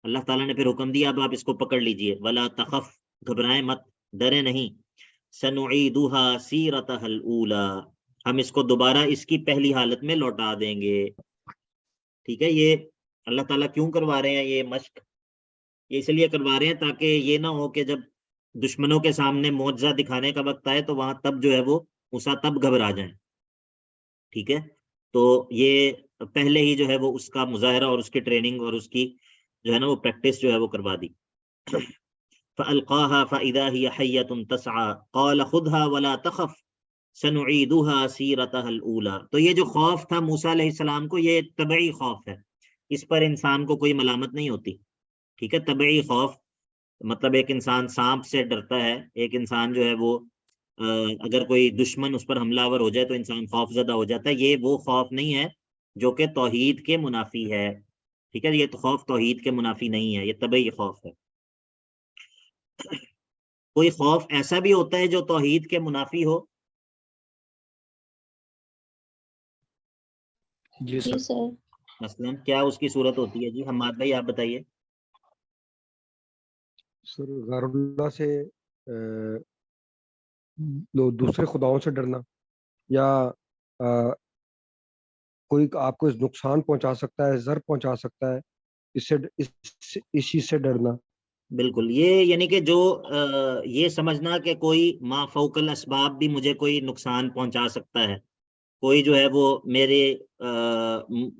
Speaker 1: اللہ تعالیٰ نے پھر حکم دیا اب آپ اس کو پکڑ لیجئے. وَلَا تَخَفْ، گھبرائیں مت، ڈرے نہیں. سَنُعِيدُهَا سِيرَتَهَا الْأُولَى، ہم اس کو دوبارہ اس کی پہلی حالت میں لوٹا دیں گے. ٹھیک ہے، یہ اللہ تعالیٰ کیوں کروا رہے ہیں یہ مشق؟ یہ اس لیے کروا رہے ہیں تاکہ یہ نہ ہو کہ جب دشمنوں کے سامنے معجزہ دکھانے کا وقت آئے تو وہاں تب جو ہے وہ موسیٰ تب گھبرا جائیں. ٹھیک ہے، تو یہ پہلے ہی جو ہے وہ اس کا مظاہرہ اور اس کی ٹریننگ اور اس کی جو ہے نا وہ پریکٹس جو ہے وہ کروا دی. فَأَلْقَاهَا فَإِذَا هِيَ حَيَّةٌ تَسْعَى قَالَ خُذْهَا وَلَا تَخَفْ سَنُعِيدُهَا سِيرَتَهَا الْأُولَى. تو یہ جو خوف تھا موسیٰ علیہ السلام کو، یہ طبعی خوف ہے، اس پر انسان کو کوئی ملامت نہیں ہوتی. ٹھیک ہے، طبعی خوف مطلب ایک انسان سانپ سے ڈرتا ہے، ایک انسان جو ہے وہ اگر کوئی دشمن اس پر حملہ آور ہو جائے تو انسان خوف زدہ ہو جاتا ہے. یہ وہ خوف نہیں ہے جو کہ توحید کے منافی ہے. ٹھیک ہے، یہ تو خوف توحید کے منافی نہیں ہے، یہ طبعی خوف ہے. کوئی خوف ایسا بھی ہوتا ہے جو توحید کے منافی ہو؟
Speaker 3: جی
Speaker 6: جی
Speaker 3: سر.
Speaker 6: سر.
Speaker 1: مثلا کیا اس کی صورت ہوتی ہے؟ جی حماد بھائی آپ بتائیے.
Speaker 3: سر غیر اللہ سے دوسرے خداؤں سے ڈرنا، یا کوئی آپ کو نقصان پہنچا سکتا ہے، ضرر پہنچا سکتا ہے، اس چیز سے ڈرنا.
Speaker 1: بالکل، یہ یعنی کہ جو یہ سمجھنا کہ کوئی ما فوق الاسباب بھی مجھے کوئی نقصان پہنچا سکتا ہے، کوئی جو ہے وہ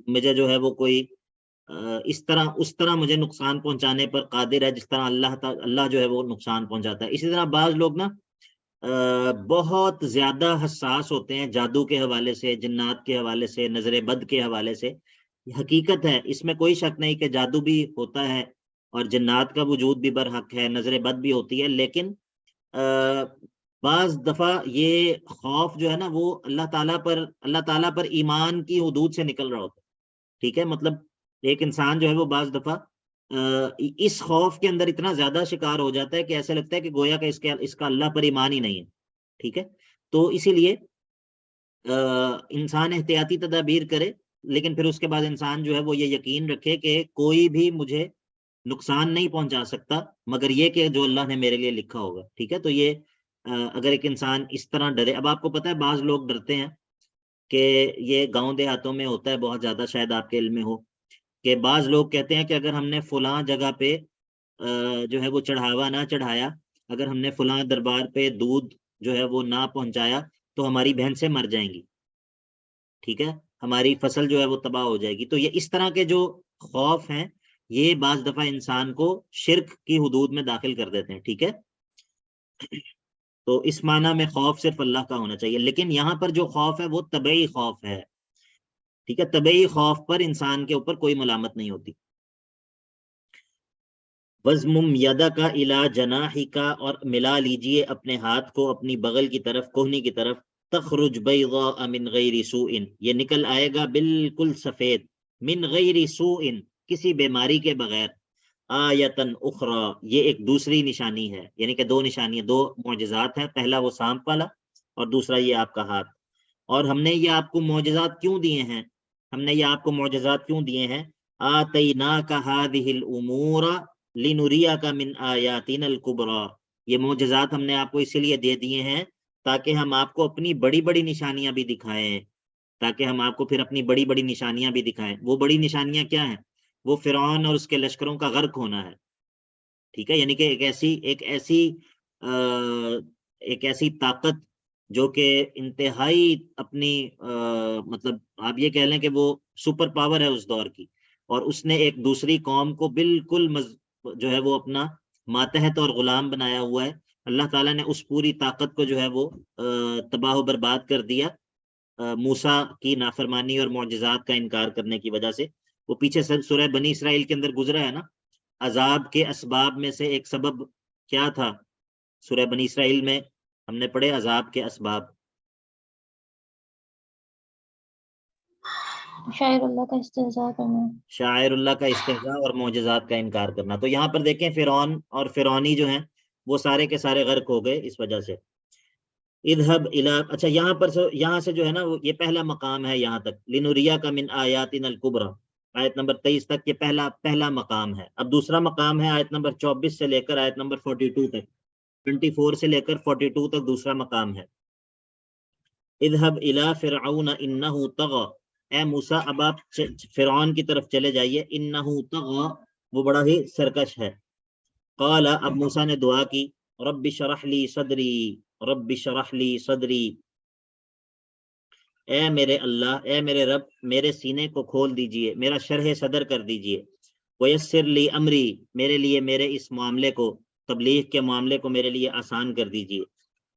Speaker 1: مجھے جو ہے وہ کوئی اس طرح مجھے نقصان پہنچانے پر قادر ہے جس طرح اللہ جو ہے وہ نقصان پہنچاتا ہے. اسی طرح بعض لوگ نا بہت زیادہ حساس ہوتے ہیں جادو کے حوالے سے، جنات کے حوالے سے، نظر بد کے حوالے سے. حقیقت ہے، اس میں کوئی شک نہیں کہ جادو بھی ہوتا ہے اور جنات کا وجود بھی برحق ہے، نظر بد بھی ہوتی ہے، لیکن بعض دفعہ یہ خوف جو ہے نا وہ اللہ تعالیٰ پر ایمان کی حدود سے نکل رہا ہوتا ہے. ٹھیک ہے، مطلب ایک انسان جو ہے وہ بعض دفعہ اس خوف کے اندر اتنا زیادہ شکار ہو جاتا ہے کہ ایسا لگتا ہے کہ گویا کہ اس کا اللہ پر ایمان ہی نہیں ہے. ٹھیک ہے، تو اسی لیے انسان احتیاطی تدابیر کرے، لیکن پھر اس کے بعد انسان جو ہے وہ یہ یقین رکھے کہ کوئی بھی مجھے نقصان نہیں پہنچا سکتا مگر یہ کہ جو اللہ نے میرے لیے لکھا ہوگا. ٹھیک ہے, تو یہ اگر ایک انسان اس طرح ڈرے. اب آپ کو پتہ ہے بعض لوگ ڈرتے ہیں کہ یہ گاؤں دیہاتوں میں ہوتا ہے بہت زیادہ, شاید آپ کے علم میں ہو, کہ بعض لوگ کہتے ہیں کہ اگر ہم نے فلاں جگہ پہ جو ہے وہ چڑھاوا نہ چڑھایا, اگر ہم نے فلاں دربار پہ دودھ جو ہے وہ نہ پہنچایا تو ہماری بہن سے مر جائیں گی. ٹھیک ہے, ہماری فصل جو ہے وہ تباہ ہو جائے گی. تو یہ اس طرح کے جو خوف ہیں یہ بعض دفعہ انسان کو شرک کی حدود میں داخل کر دیتے ہیں. ٹھیک ہے, تو اس معنی میں خوف صرف اللہ کا ہونا چاہیے. لیکن یہاں پر جو خوف ہے وہ طبعی خوف ہے. ٹھیک ہے, طبعی خوف پر انسان کے اوپر کوئی ملامت نہیں ہوتی. وَزْمُمْ يَدَكَ إِلَى جَنَاحِكَ, اور ملا لیجئے اپنے ہاتھ کو اپنی بغل کی طرف, کوہنی کی طرف. تخرج بيضاء من غیر سوء, یہ نکل آئے گا بالکل سفید. من غیر سوء, کسی بیماری کے بغیر. آیتن اخرى, یہ ایک دوسری نشانی ہے, یعنی کہ دو نشانیاں, دو معجزات ہیں. پہلا وہ سانپ والا اور دوسرا یہ آپ کا ہاتھ. اور ہم نے یہ آپ کو معجزات کیوں دیے ہیں, ہم نے یہ آپ کو معجزات کیوں دیے ہیں؟ آتیناک هذه الامور لنریک من آیاتنا الکبریٰ, یہ معجزات ہم نے آپ کو اسی لیے دے دیے ہیں تاکہ ہم آپ کو اپنی بڑی بڑی نشانیاں بھی دکھائیں, تاکہ ہم آپ کو پھر اپنی بڑی بڑی نشانیاں بھی دکھائیں. وہ بڑی نشانیاں کیا ہیں؟ وہ فرعون اور اس کے لشکروں کا غرق ہونا ہے. ٹھیک ہے, یعنی کہ ایک ایسی طاقت جو کہ انتہائی اپنی مطلب آپ یہ کہہ لیں کہ وہ سپر پاور ہے اس دور کی, اور اس نے ایک دوسری قوم کو بالکل جو ہے وہ اپنا ماتحت اور غلام بنایا ہوا ہے. اللہ تعالیٰ نے اس پوری طاقت کو جو ہے وہ تباہ و برباد کر دیا موسیٰ کی نافرمانی اور معجزات کا انکار کرنے کی وجہ سے. وہ پیچھے سورہ بنی اسرائیل کے اندر گزرا ہے نا, عذاب کے اسباب میں سے ایک سبب کیا تھا؟ سورہ بنی اسرائیل میں ہم نے پڑھے عذاب کے اسباب.
Speaker 6: شاعر اللہ کا استہزاء کرنا,
Speaker 1: شاعر اللہ کا استہزاء اور معجزات کا انکار کرنا. تو یہاں پر دیکھیں فرعون اور فرعونی جو ہیں وہ سارے کے سارے غرق ہو گئے اس وجہ سے. اذهب الى, اچھا یہاں سے جو ہے نا یہ پہلا مقام ہے یہاں تک, لنریک من آیاتنا الکبریٰ, آیت نمبر 23 تک یہ پہلا مقام ہے. اب دوسرا مقام ہے آیت نمبر 24 سے لے کر آیت نمبر 42 تک, 24 سے لے کر 42 تک دوسرا مقام ہے. اذهب الى فرعون انه طغى, اے موسیٰ اب آپ فرعون کی طرف چلے جائیے. انه طغى, وہ بڑا ہی سرکش ہے. قال, اب موسیٰ نے دعا کی, رب اشرح لی صدری, رب اشرح لی صدری, اے میرے اللہ, اے میرے رب, میرے سینے کو کھول دیجئے, میرا شرح صدر کر دیجئے. ویسر لی امری, میرے لیے میرے اس معاملے کو, تبلیغ کے معاملے کو میرے لیے آسان کر دیجئے.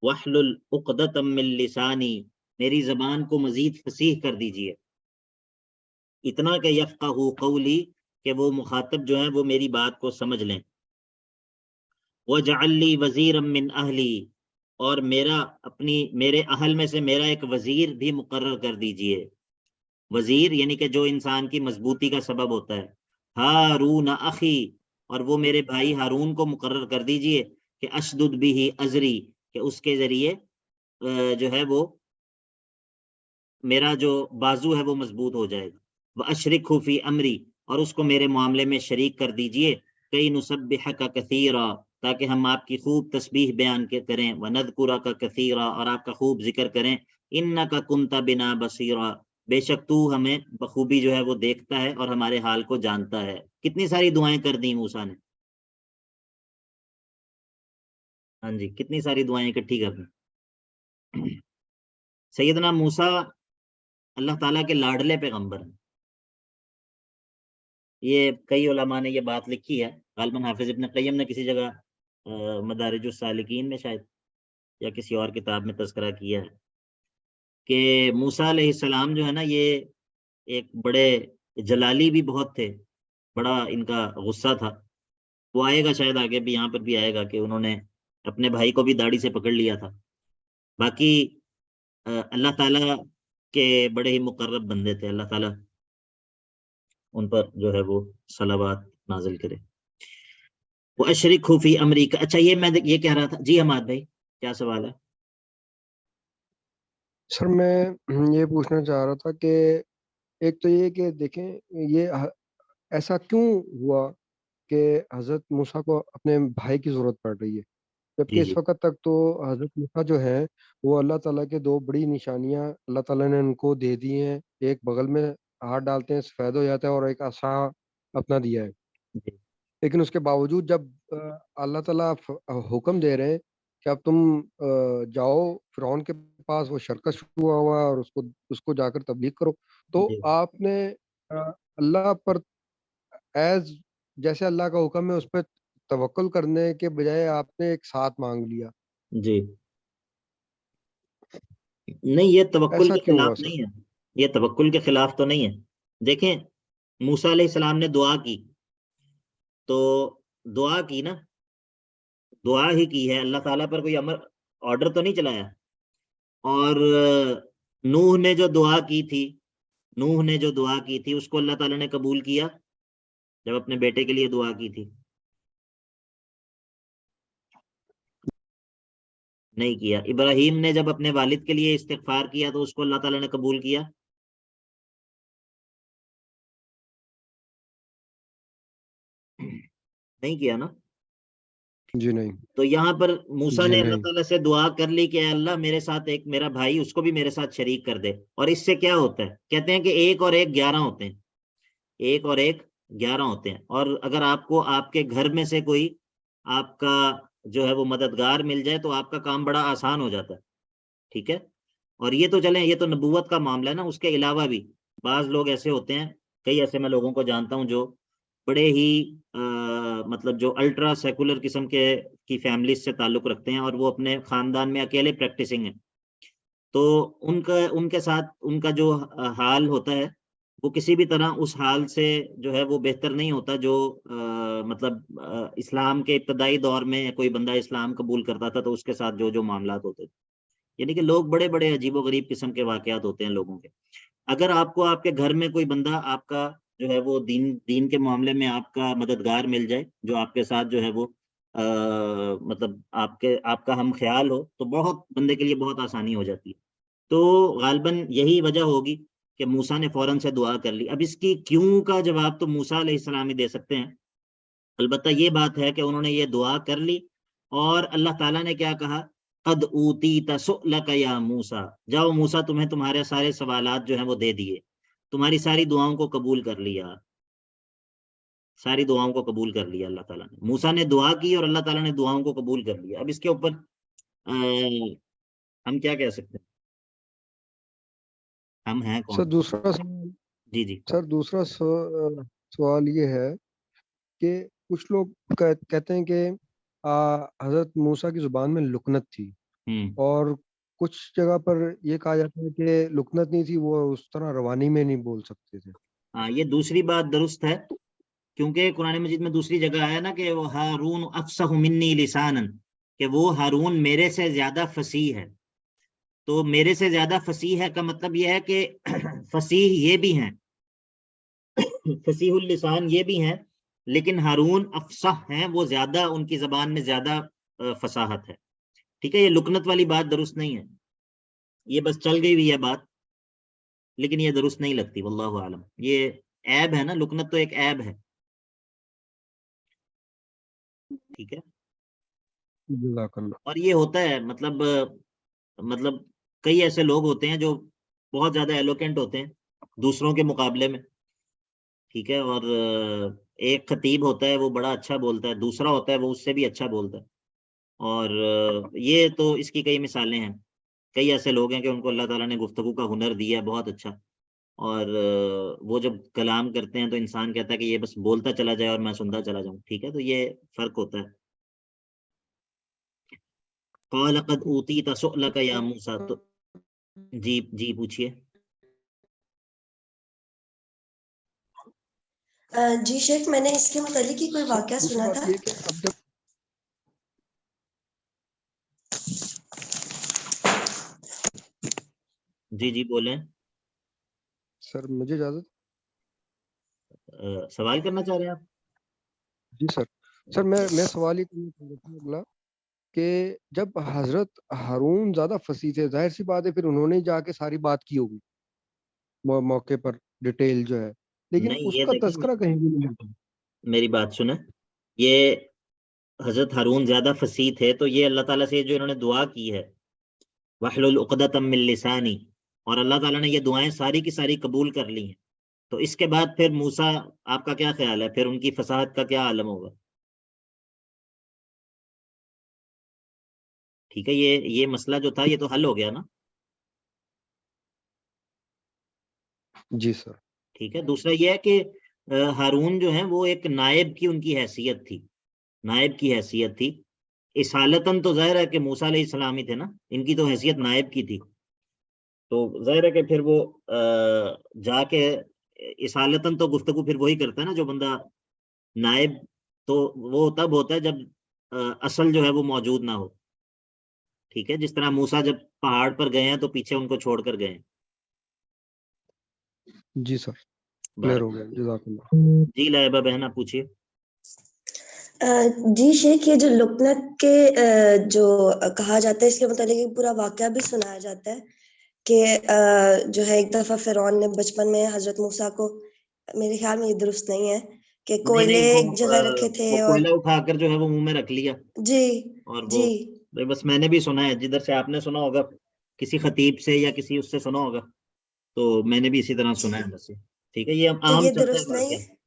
Speaker 1: واحلل عقدۃ من لسانی, میری زبان کو مزید فصیح کر دیجئے, اتنا کہ یفقہوا قولی, کہ وہ مخاطب جو ہیں وہ میری بات کو سمجھ لیں. وَاجْعَل لِّي وَزِيرًا مِّنْ أَهْلِي, اور میرے اہل میں سے میرا ایک وزیر بھی مقرر کر دیجئے. وزیر یعنی کہ جو انسان کی مضبوطی کا سبب ہوتا ہے. ہارون اخی, اور وہ میرے بھائی ہارون کو مقرر کر دیجئے کہ اشدد بھی ازری, کہ اس کے ذریعے جو ہے وہ میرا جو بازو ہے وہ مضبوط ہو جائے گا. وَأَشْرِكْهُ فِي أَمْرِي, اور اس کو میرے معاملے میں شریک کر دیجئے. کئی نُسَبِّحَكَ كَثِيرًا, تاکہ ہم آپ کی خوب تسبیح بیان کریں. وَنَذْكُرَكَ كَثِيرًا, اور آپ کا خوب ذکر کریں. إِنَّكَ كُنْتَ بِنَا بَصِيرًا, بے شک تو ہمیں بخوبی جو ہے وہ دیکھتا ہے اور ہمارے حال کو جانتا ہے. کتنی ساری دعائیں کر دیں موسیٰ نے, ہاں جی, کتنی ساری دعائیں اکٹھی کر دیں. سیدنا موسیٰ اللہ تعالیٰ کے لاڈلے پیغمبر ہیں. یہ کئی علماء نے یہ بات لکھی ہے, غالباً حافظ ابن قیم نے کسی جگہ مدارج السالکین میں شاید یا کسی اور کتاب میں تذکرہ کیا ہے کہ موسیٰ علیہ السلام جو ہے نا یہ ایک بڑے جلالی بھی بہت تھے, بڑا ان کا غصہ تھا. وہ آئے گا شاید آگے بھی, یہاں پر بھی آئے گا کہ انہوں نے اپنے بھائی کو بھی داڑھی سے پکڑ لیا تھا. باقی اللہ تعالیٰ کے بڑے ہی مقرب بندے تھے, اللہ تعالیٰ ان پر جو ہے وہ صلوات نازل کرے. وہ اشرک فی امری کا, اچھا یہ میں یہ کہہ رہا تھا جی حماد بھائی, کیا سوال ہے؟
Speaker 3: سر میں یہ پوچھنا چاہ رہا تھا کہ ایک تو یہ کہ دیکھیں یہ ایسا کیوں ہوا کہ حضرت موسیٰ کو اپنے بھائی کی ضرورت پڑ رہی ہے، جبکہ
Speaker 1: جی
Speaker 3: اس
Speaker 1: جی
Speaker 3: وقت تک تو حضرت موسیٰ جو ہیں وہ اللہ تعالیٰ کے دو بڑی نشانیاں اللہ تعالیٰ نے ان کو دے دی ہیں، ایک بغل میں ہاتھ ڈالتے ہیں سفید ہو جاتا ہے، اور ایک عصا اپنا دیا ہے.
Speaker 1: جی
Speaker 3: لیکن اس کے باوجود جب اللہ تعالیٰ حکم دے رہے ہیں کہ اب تم جاؤ فرعون کے پاس، وہ شرکش ہوا ہوا ہے، اور اس کو جا کر تبلیغ کرو، تو
Speaker 1: جی
Speaker 3: آپ نے اللہ پر ایز جیسے اللہ کا حکم ہے اس پہ توکل کرنے کے بجائے آپ نے ایک ساتھ مانگ لیا.
Speaker 1: جی نہیں، یہ توکل
Speaker 3: ایسا
Speaker 1: کے
Speaker 3: کیوں
Speaker 1: خلاف
Speaker 3: ہوا سر؟
Speaker 1: نہیں ہے، یہ توکل کے خلاف تو نہیں ہے. دیکھیں موسیٰ علیہ السلام نے دعا کی تو دعا کی نا، دعا ہی کی ہے، اللہ تعالیٰ پر کوئی امر آرڈر تو نہیں چلایا. اور نوح نے جو دعا کی تھی، اس کو اللہ تعالیٰ نے قبول کیا جب اپنے بیٹے کے لیے دعا کی تھی؟ نہیں کیا. ابراہیم نے جب اپنے والد کے لیے استغفار کیا تو اس کو اللہ تعالیٰ نے قبول کیا؟ نہیں کیا نا.
Speaker 3: جی نہیں.
Speaker 1: تو یہاں پر موسیٰ
Speaker 3: جی
Speaker 1: نے اللہ
Speaker 3: نہیں.
Speaker 1: تعالیٰ سے دعا کر لی کہ اے اللہ میرے ساتھ ایک میرا بھائی، اس کو بھی میرے ساتھ شریک کر دے. اور اس سے کیا ہوتا ہے؟ کہتے ہیں کہ 1 اور 1 11 ہوتے ہیں، 1 اور 1 11 ہوتے ہیں. اور اگر آپ کو آپ کے گھر میں سے کوئی آپ کا جو ہے وہ مددگار مل جائے تو آپ کا کام بڑا آسان ہو جاتا ہے. ٹھیک ہے. اور یہ تو چلیں، یہ تو نبوت کا معاملہ ہے نا. اس کے علاوہ بھی بعض لوگ ایسے ہوتے ہیں، کئی ایسے میں لوگوں کو جانتا ہوں جو بڑے ہی مطلب جو الٹرا سیکولر قسم کی فیملیز سے تعلق رکھتے ہیں، اور وہ اپنے خاندان میں اکیلے پریکٹسنگ ہیں. تو ان کے ساتھ ان کا جو حال ہوتا ہے وہ کسی بھی طرح اس حال سے جو ہے وہ بہتر نہیں ہوتا جو مطلب اسلام کے ابتدائی دور میں کوئی بندہ اسلام قبول کرتا تھا تو اس کے ساتھ جو معاملات ہوتے تھے. یعنی کہ لوگ بڑے بڑے عجیب و غریب قسم کے واقعات ہوتے ہیں لوگوں کے. اگر آپ کو آپ کے گھر میں کوئی بندہ آپ کا جو ہے وہ دین کے معاملے میں آپ کا مددگار مل جائے، جو آپ کے ساتھ جو ہے وہ مطلب آپ کا ہم خیال ہو، تو بہت بندے کے لیے بہت آسانی ہو جاتی ہے. تو غالباً یہی وجہ ہوگی کہ موسیٰ نے فوراً سے دعا کر لی. اب اس کی کیوں کا جواب تو موسیٰ علیہ السلام ہی دے سکتے ہیں. البتہ یہ بات ہے کہ انہوں نے یہ دعا کر لی، اور اللہ تعالیٰ نے کیا کہا؟ قد اوتیت سؤلک یا موسیٰ، جاؤ موسیٰ تمہیں تمہارے سارے سوالات جو ہیں وہ دے دیے، تمہاری ساری دعاؤں کو قبول کر لیا، ساری دعاؤں کو قبول کر لیا اللہ تعالیٰ نے. موسیٰ نے دعا کی اور اللہ تعالیٰ نے دعاؤں کو قبول کر لیا. اب اس کے اوپر ہم کیا کہہ سکتے ہیں؟ ہم ہیں
Speaker 3: سر
Speaker 1: کون؟
Speaker 3: دوسرا سوال،
Speaker 1: جی جی
Speaker 3: سر دوسرا سوال یہ ہے کہ کچھ لوگ کہتے ہیں کہ حضرت موسیٰ کی زبان میں لکنت تھی، اور کچھ جگہ پر یہ کہا جاتا ہے کہ لکنت نہیں تھی، وہ اس طرح روانی میں نہیں بول سکتے تھے.
Speaker 1: ہاں، یہ دوسری بات درست ہے، کیونکہ قرآن مجید میں دوسری جگہ آیا نا کہ وہ ہارون افصح منی لسانا، کہ وہ ہارون میرے سے زیادہ فصیح ہے. تو میرے سے زیادہ فصیح ہے کا مطلب یہ ہے کہ فصیح یہ بھی ہیں، فصیح اللسان یہ بھی ہیں، لیکن ہارون افصح ہیں، وہ زیادہ ان کی زبان میں زیادہ فصاحت ہے. ٹھیک ہے. یہ لکنت والی بات درست نہیں ہے، یہ بس چل گئی ہوئی ہے بات، لیکن یہ درست نہیں لگتی. واللہ عالم. یہ عیب ہے نا، لکنت تو ایک عیب ہے. ٹھیک ہے.
Speaker 3: جزاک اللہ.
Speaker 1: اور یہ ہوتا ہے مطلب کئی ایسے لوگ ہوتے ہیں جو بہت زیادہ ایلوکینٹ ہوتے ہیں دوسروں کے مقابلے میں. ٹھیک ہے. اور ایک خطیب ہوتا ہے وہ بڑا اچھا بولتا ہے، دوسرا ہوتا ہے وہ اس سے بھی اچھا بولتا ہے. اور یہ تو اس کی کئی مثالیں ہیں. کئی ایسے لوگ ہیں کہ ان کو اللہ تعالیٰ نے گفتگو کا ہنر دیا ہے بہت اچھا، اور وہ جب کلام کرتے ہیں تو انسان کہتا ہے کہ یہ بس بولتا چلا جائے اور میں سنتا چلا جاؤں. ٹھیک ہے. تو یہ فرق ہوتا ہے. قال قد اوتیت سؤلک یا موسیٰ. تو جی پوچھئے.
Speaker 8: جی شیخ، میں نے اس کے متعلق ہی کوئی واقعہ
Speaker 3: دوسری
Speaker 8: سنا
Speaker 3: بات
Speaker 8: تھا.
Speaker 3: یہ کہ اب جب
Speaker 1: جی بولیں.
Speaker 3: سر مجھے اجازت.
Speaker 1: سوال کرنا چاہ رہے ہیں آپ؟
Speaker 3: جی سر میں سوال ہی کرنا چاہ رہا تھا اگلا، کہ جب حضرت ہارون زیادہ فصیح تھے، ظاہر سی بات ہے پھر انہوں نے جا کے ساری بات کی ہوگی موقع پر ڈیٹیل جو ہے، لیکن
Speaker 1: نہیں،
Speaker 3: اس
Speaker 1: یہ
Speaker 3: کا
Speaker 1: دیکھیں
Speaker 3: تذکرہ کہیں بھی نہیں ملتا.
Speaker 1: میری بات سنیں. یہ حضرت ہارون زیادہ فصیح تھے، تو یہ اللہ تعالیٰ سے جو انہوں نے دعا کی ہے وَاحْلُلْ عُقْدَةً مِّن لِّسَانِي، اور اللہ تعالیٰ نے یہ دعائیں ساری کی ساری قبول کر لی ہیں، تو اس کے بعد پھر موسیٰ، آپ کا کیا خیال ہے پھر ان کی فصاحت کا کیا عالم ہوگا؟ ٹھیک ہے، یہ مسئلہ جو تھا یہ تو حل ہو گیا نا؟
Speaker 3: جی سر.
Speaker 1: ٹھیک ہے. دوسرا یہ ہے کہ ہارون جو ہیں وہ ایک نائب کی ان کی حیثیت تھی، نائب کی حیثیت تھی. اصالتاً تو ظاہر ہے کہ موسیٰ علیہ السلام ہی تھے نا، ان کی تو حیثیت نائب کی تھی، تو ظاہر ہے کہ پھر وہ جا کے اصالتاً تو گفتگو پھر وہی کرتا ہے نا جو بندہ نائب، تو وہ تب ہوتا ہے جب اصل جو ہے وہ موجود نہ ہو. ٹھیک ہے، جس طرح موسیٰ جب پہاڑ پر گئے ہیں تو پیچھے ان کو چھوڑ کر گئے ہیں.
Speaker 3: جی سر، کلیئر ہو گیا، جزاک اللہ.
Speaker 1: جی لائبہ بہن آپ پوچھیے.
Speaker 8: جی شیخ، یہ جو لکنت کے جو کہا جاتا ہے اس کے متعلق ایک پورا واقعہ بھی سنایا جاتا ہے کہ جو ہے ایک دفعہ فرعون نے بچپن میں حضرت موسیٰ کو، میرے خیال میں یہ درست نہیں ہے کہ کوئلے ایک جگہ رکھے تھے
Speaker 1: وہ
Speaker 8: اور
Speaker 1: کوئلہ اٹھا کر جو ہے وہ منہ میں رکھ لیا.
Speaker 8: جی
Speaker 1: اور
Speaker 8: جی
Speaker 1: وہ بس میں نے بھی سنا ہے، جدھر سے آپ نے سنا ہوگا کسی خطیب سے یا کسی اس سے سنا ہوگا، تو میں نے بھی اسی طرح سنا ہے بس. ٹھیک ہے، یہ
Speaker 8: تو
Speaker 1: عام
Speaker 8: یہ
Speaker 1: چلتا
Speaker 8: درست
Speaker 1: ہے
Speaker 8: نہیں
Speaker 1: واقعہ.
Speaker 8: ہے.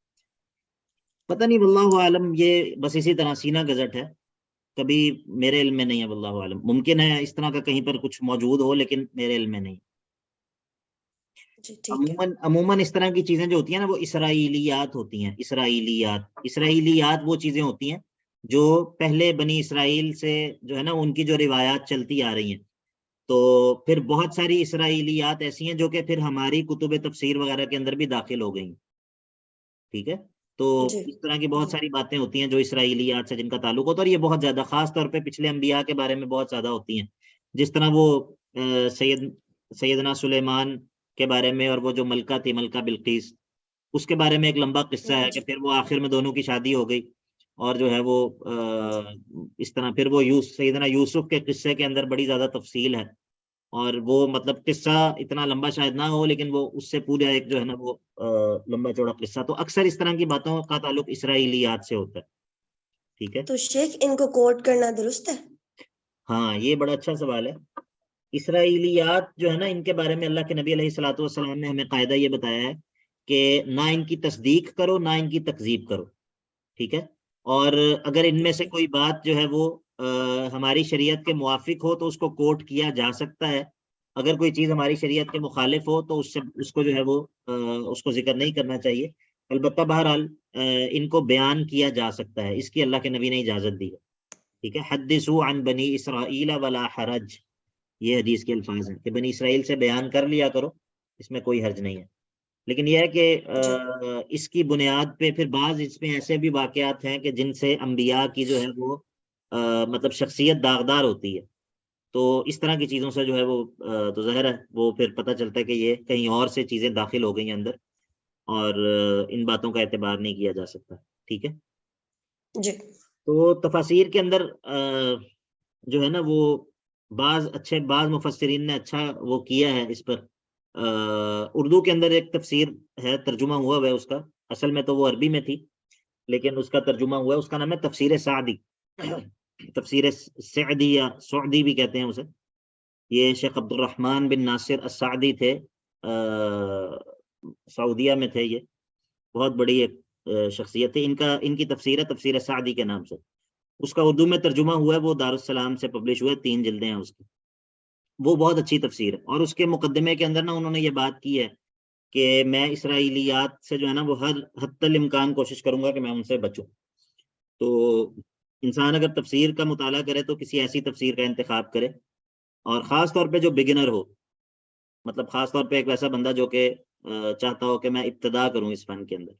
Speaker 1: پتہ نہیں، واللہ عالم، یہ بس اسی طرح سینہ گزٹ ہے، کبھی میرے علم میں نہیں ہے. واللہ عالم، ممکن ہے اس طرح کا کہیں پر کچھ موجود ہو لیکن میرے علم میں نہیں.
Speaker 8: جی ٹھیک ہے.
Speaker 1: عموماً اس طرح کی چیزیں جو ہوتی ہیں نا وہ اسرائیلیات ہوتی ہیں. اسرائیلیات وہ چیزیں ہوتی ہیں جو پہلے بنی اسرائیل سے جو ہے نا ان کی جو روایات چلتی آ رہی ہیں، تو پھر بہت ساری اسرائیلیات ایسی ہیں جو کہ پھر ہماری کتب تفسیر وغیرہ کے اندر بھی داخل ہو گئی. ٹھیک ہے، تو
Speaker 8: جی
Speaker 1: اس طرح کی بہت ساری باتیں ہوتی ہیں جو اسرائیلیات سے جن کا تعلق ہوتا ہے، اور یہ بہت زیادہ خاص طور پہ پچھلے انبیاء کے بارے میں بہت زیادہ ہوتی ہیں. جس طرح وہ سیدنا سلیمان کے بارے میں، اور وہ جو ملکہ تھی ملکہ بلقیس، اس کے بارے میں ایک لمبا قصہ ہے کہ پھر وہ آخر میں دونوں کی شادی ہو گئی، اور جو ہے وہ اس طرح پھر وہ سیدنا یوسف کے قصے کے اندر بڑی زیادہ تفصیل ہے، اور وہ مطلب قصہ اتنا لمبا شاید نہ ہو لیکن وہ اس سے پورا ایک جو ہے نا وہ لمبا چوڑا قصہ. تو اکثر اس طرح کی باتوں کا تعلق اسرائیلیات سے ہوتا ہے. ٹھیک ہے،
Speaker 8: تو شیخ ان کو کوٹ کرنا درست ہے؟
Speaker 1: ہاں یہ بڑا اچھا سوال ہے. اسرائیلیات جو ہے نا ان کے بارے میں اللہ کے نبی علیہ الصلوۃ والسلام نے ہمیں قاعدہ یہ بتایا ہے کہ نہ ان کی تصدیق کرو نہ ان کی تکذیب کرو. ٹھیک ہے، اور اگر ان میں سے کوئی بات جو ہے وہ ہماری شریعت کے موافق ہو تو اس کو کوٹ کیا جا سکتا ہے. اگر کوئی چیز ہماری شریعت کے مخالف ہو تو اس کو جو ہے وہ اس کو ذکر نہیں کرنا چاہیے. البتہ بہرحال ان کو بیان کیا جا سکتا ہے، اس کی اللہ کے نبی نے اجازت دی ہے. ٹھیک ہے، حدثوا عن بنی اسرائیل ولا حرج، یہ حدیث کے الفاظ ہیں کہ بنی اسرائیل سے بیان کر لیا کرو، اس میں کوئی حرج نہیں ہے. لیکن یہ ہے کہ اس کی بنیاد پہ پھر بعض اس میں ایسے بھی واقعات ہیں کہ جن سے انبیاء کی جو ہے وہ مطلب شخصیت داغدار ہوتی ہے، تو اس طرح کی چیزوں سے جو ہے وہ تو ظاہر ہے وہ پھر پتہ چلتا ہے کہ یہ کہیں اور سے چیزیں داخل ہو گئی ہیں اندر، اور ان باتوں کا اعتبار نہیں کیا جا سکتا. ٹھیک ہے،
Speaker 8: جی.
Speaker 1: تو تفاسیر کے اندر جو ہے نا وہ بعض مفسرین نے اچھا وہ کیا ہے اس پر. اردو کے اندر ایک تفسیر ہے، ترجمہ ہوا ہے اس کا، اصل میں تو وہ عربی میں تھی لیکن اس کا ترجمہ ہوا ہے، اس کا نام ہے تفسیر سعدی. تفسیر سعدی یا سعدی بھی کہتے ہیں اسے. یہ شیخ عبد الرحمن بن ناصر السعدی تھے، سعودیہ میں تھے، یہ بہت بڑی ایک شخصیت تھی. ان کی تفسیر ہے تفسیر سعدی کے نام سے. اس کا اردو میں ترجمہ ہوا ہے، وہ دارالسلام سے پبلش ہوا ہے، 3 جلدیں ہیں اس کی. وہ بہت اچھی تفسیر ہے، اور اس کے مقدمے کے اندر نا انہوں نے یہ بات کی ہے کہ میں اسرائیلیات سے جو ہے نا وہ ہر حد الامکان کوشش کروں گا کہ میں ان سے بچوں. تو انسان اگر تفسیر کا مطالعہ کرے تو کسی ایسی تفسیر کا انتخاب کرے، اور خاص طور پہ جو بگنر ہو، مطلب خاص طور پہ ایک ویسا بندہ جو کہ چاہتا ہو کہ میں ابتدا کروں اس فن کے اندر.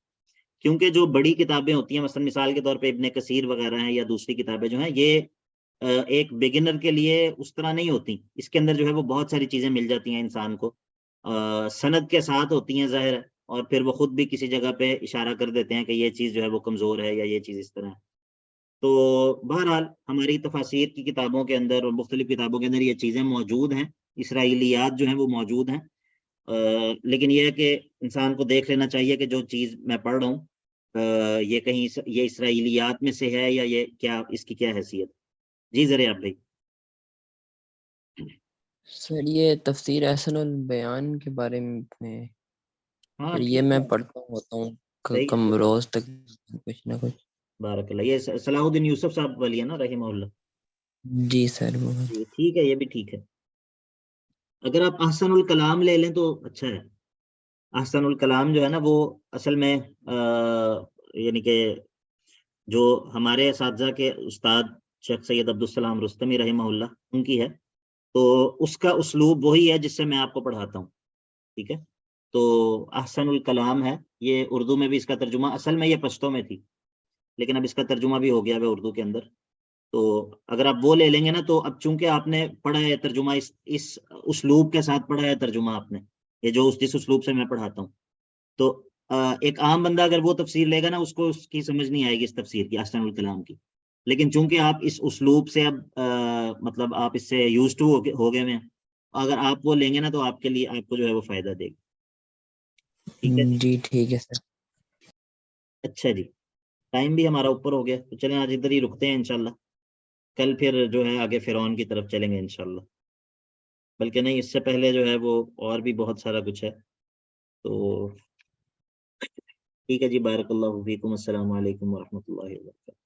Speaker 1: کیونکہ جو بڑی کتابیں ہوتی ہیں، مثلا مثال کے طور پہ ابن کثیر وغیرہ ہیں یا دوسری کتابیں جو ہیں، یہ ایک بگنر کے لیے اس طرح نہیں ہوتی. اس کے اندر جو ہے وہ بہت ساری چیزیں مل جاتی ہیں انسان کو، سند کے ساتھ ہوتی ہیں ظاہر ہے، اور پھر وہ خود بھی کسی جگہ پہ اشارہ کر دیتے ہیں کہ یہ چیز جو ہے وہ کمزور ہے یا یہ چیز اس طرح ہے. تو بہرحال ہماری تفاسیر کی کتابوں کے اندر اور مختلف کتابوں کے اندر یہ چیزیں موجود ہیں، اسرائیلیات جو ہیں وہ موجود ہیں. لیکن یہ ہے کہ انسان کو دیکھ لینا چاہیے کہ جو چیز میں پڑھ رہا ہوں یہ کہیں یہ اسرائیلیات میں سے ہے یا یہ کیا، اس کی کیا حیثیت؟ جی ذرا آپ بھائی.
Speaker 4: سر یہ تفسیر احسن البیان کے بارے میں
Speaker 1: ہاں
Speaker 4: پھر یہ میں پڑھتا ہوتا ہوں کم روز تک کچھ نہ کچھ.
Speaker 1: بارک اللہ. یہ صلاح الدین یوسف صاحب والی ہے نا رحمہ اللہ؟
Speaker 4: جی سر.
Speaker 1: ٹھیک ہے، یہ بھی ٹھیک ہے. اگر آپ احسن الکلام لے لیں تو اچھا ہے. احسن الکلام جو ہے نا وہ اصل میں یعنی کہ جو ہمارے اساتذہ کے استاد شیخ سید عبدالسلام رستمی رحمہ اللہ ان کی ہے، تو اس کا اسلوب وہی ہے جس سے میں آپ کو پڑھاتا ہوں. ٹھیک ہے، تو احسن الکلام ہے. یہ اردو میں بھی اس کا ترجمہ، اصل میں یہ پشتو میں تھی لیکن اب اس کا ترجمہ بھی ہو گیا ہے اردو کے اندر. تو اگر آپ وہ لے لیں گے نا، تو اب چونکہ آپ نے پڑھا ہے ترجمہ اس اسلوب کے ساتھ پڑھا ہے ترجمہ آپ نے، یہ جو جس اسلوب سے میں پڑھاتا ہوں، تو ایک عام بندہ اگر وہ تفسیر لے گا نا، اس کو اس کی سمجھ نہیں آئے گی اس تفسیر کی، احسن الکلام کی. لیکن چونکہ آپ اس اسلوب سے اب مطلب آپ اس سے یوز ٹو ہو گئے ہیں، اگر آپ وہ لیں گے نا تو آپ کے لیے آپ کو جو ہے وہ فائدہ دے گا. ٹھیک ہے
Speaker 4: جی ٹھیک ہے سر.
Speaker 1: اچھا جی، ٹائم بھی ہمارا اوپر ہو گیا، تو چلیں آج ادھر ہی رکتے ہیں انشاءاللہ. کل پھر جو ہے آگے فرعون کی طرف چلیں گے انشاءاللہ. بلکہ نہیں، اس سے پہلے جو ہے وہ اور بھی بہت سارا کچھ ہے. تو ٹھیک ہے جی، بارک اللہ فیکم. السلام علیکم ورحمۃ اللہ وبرکاتہ.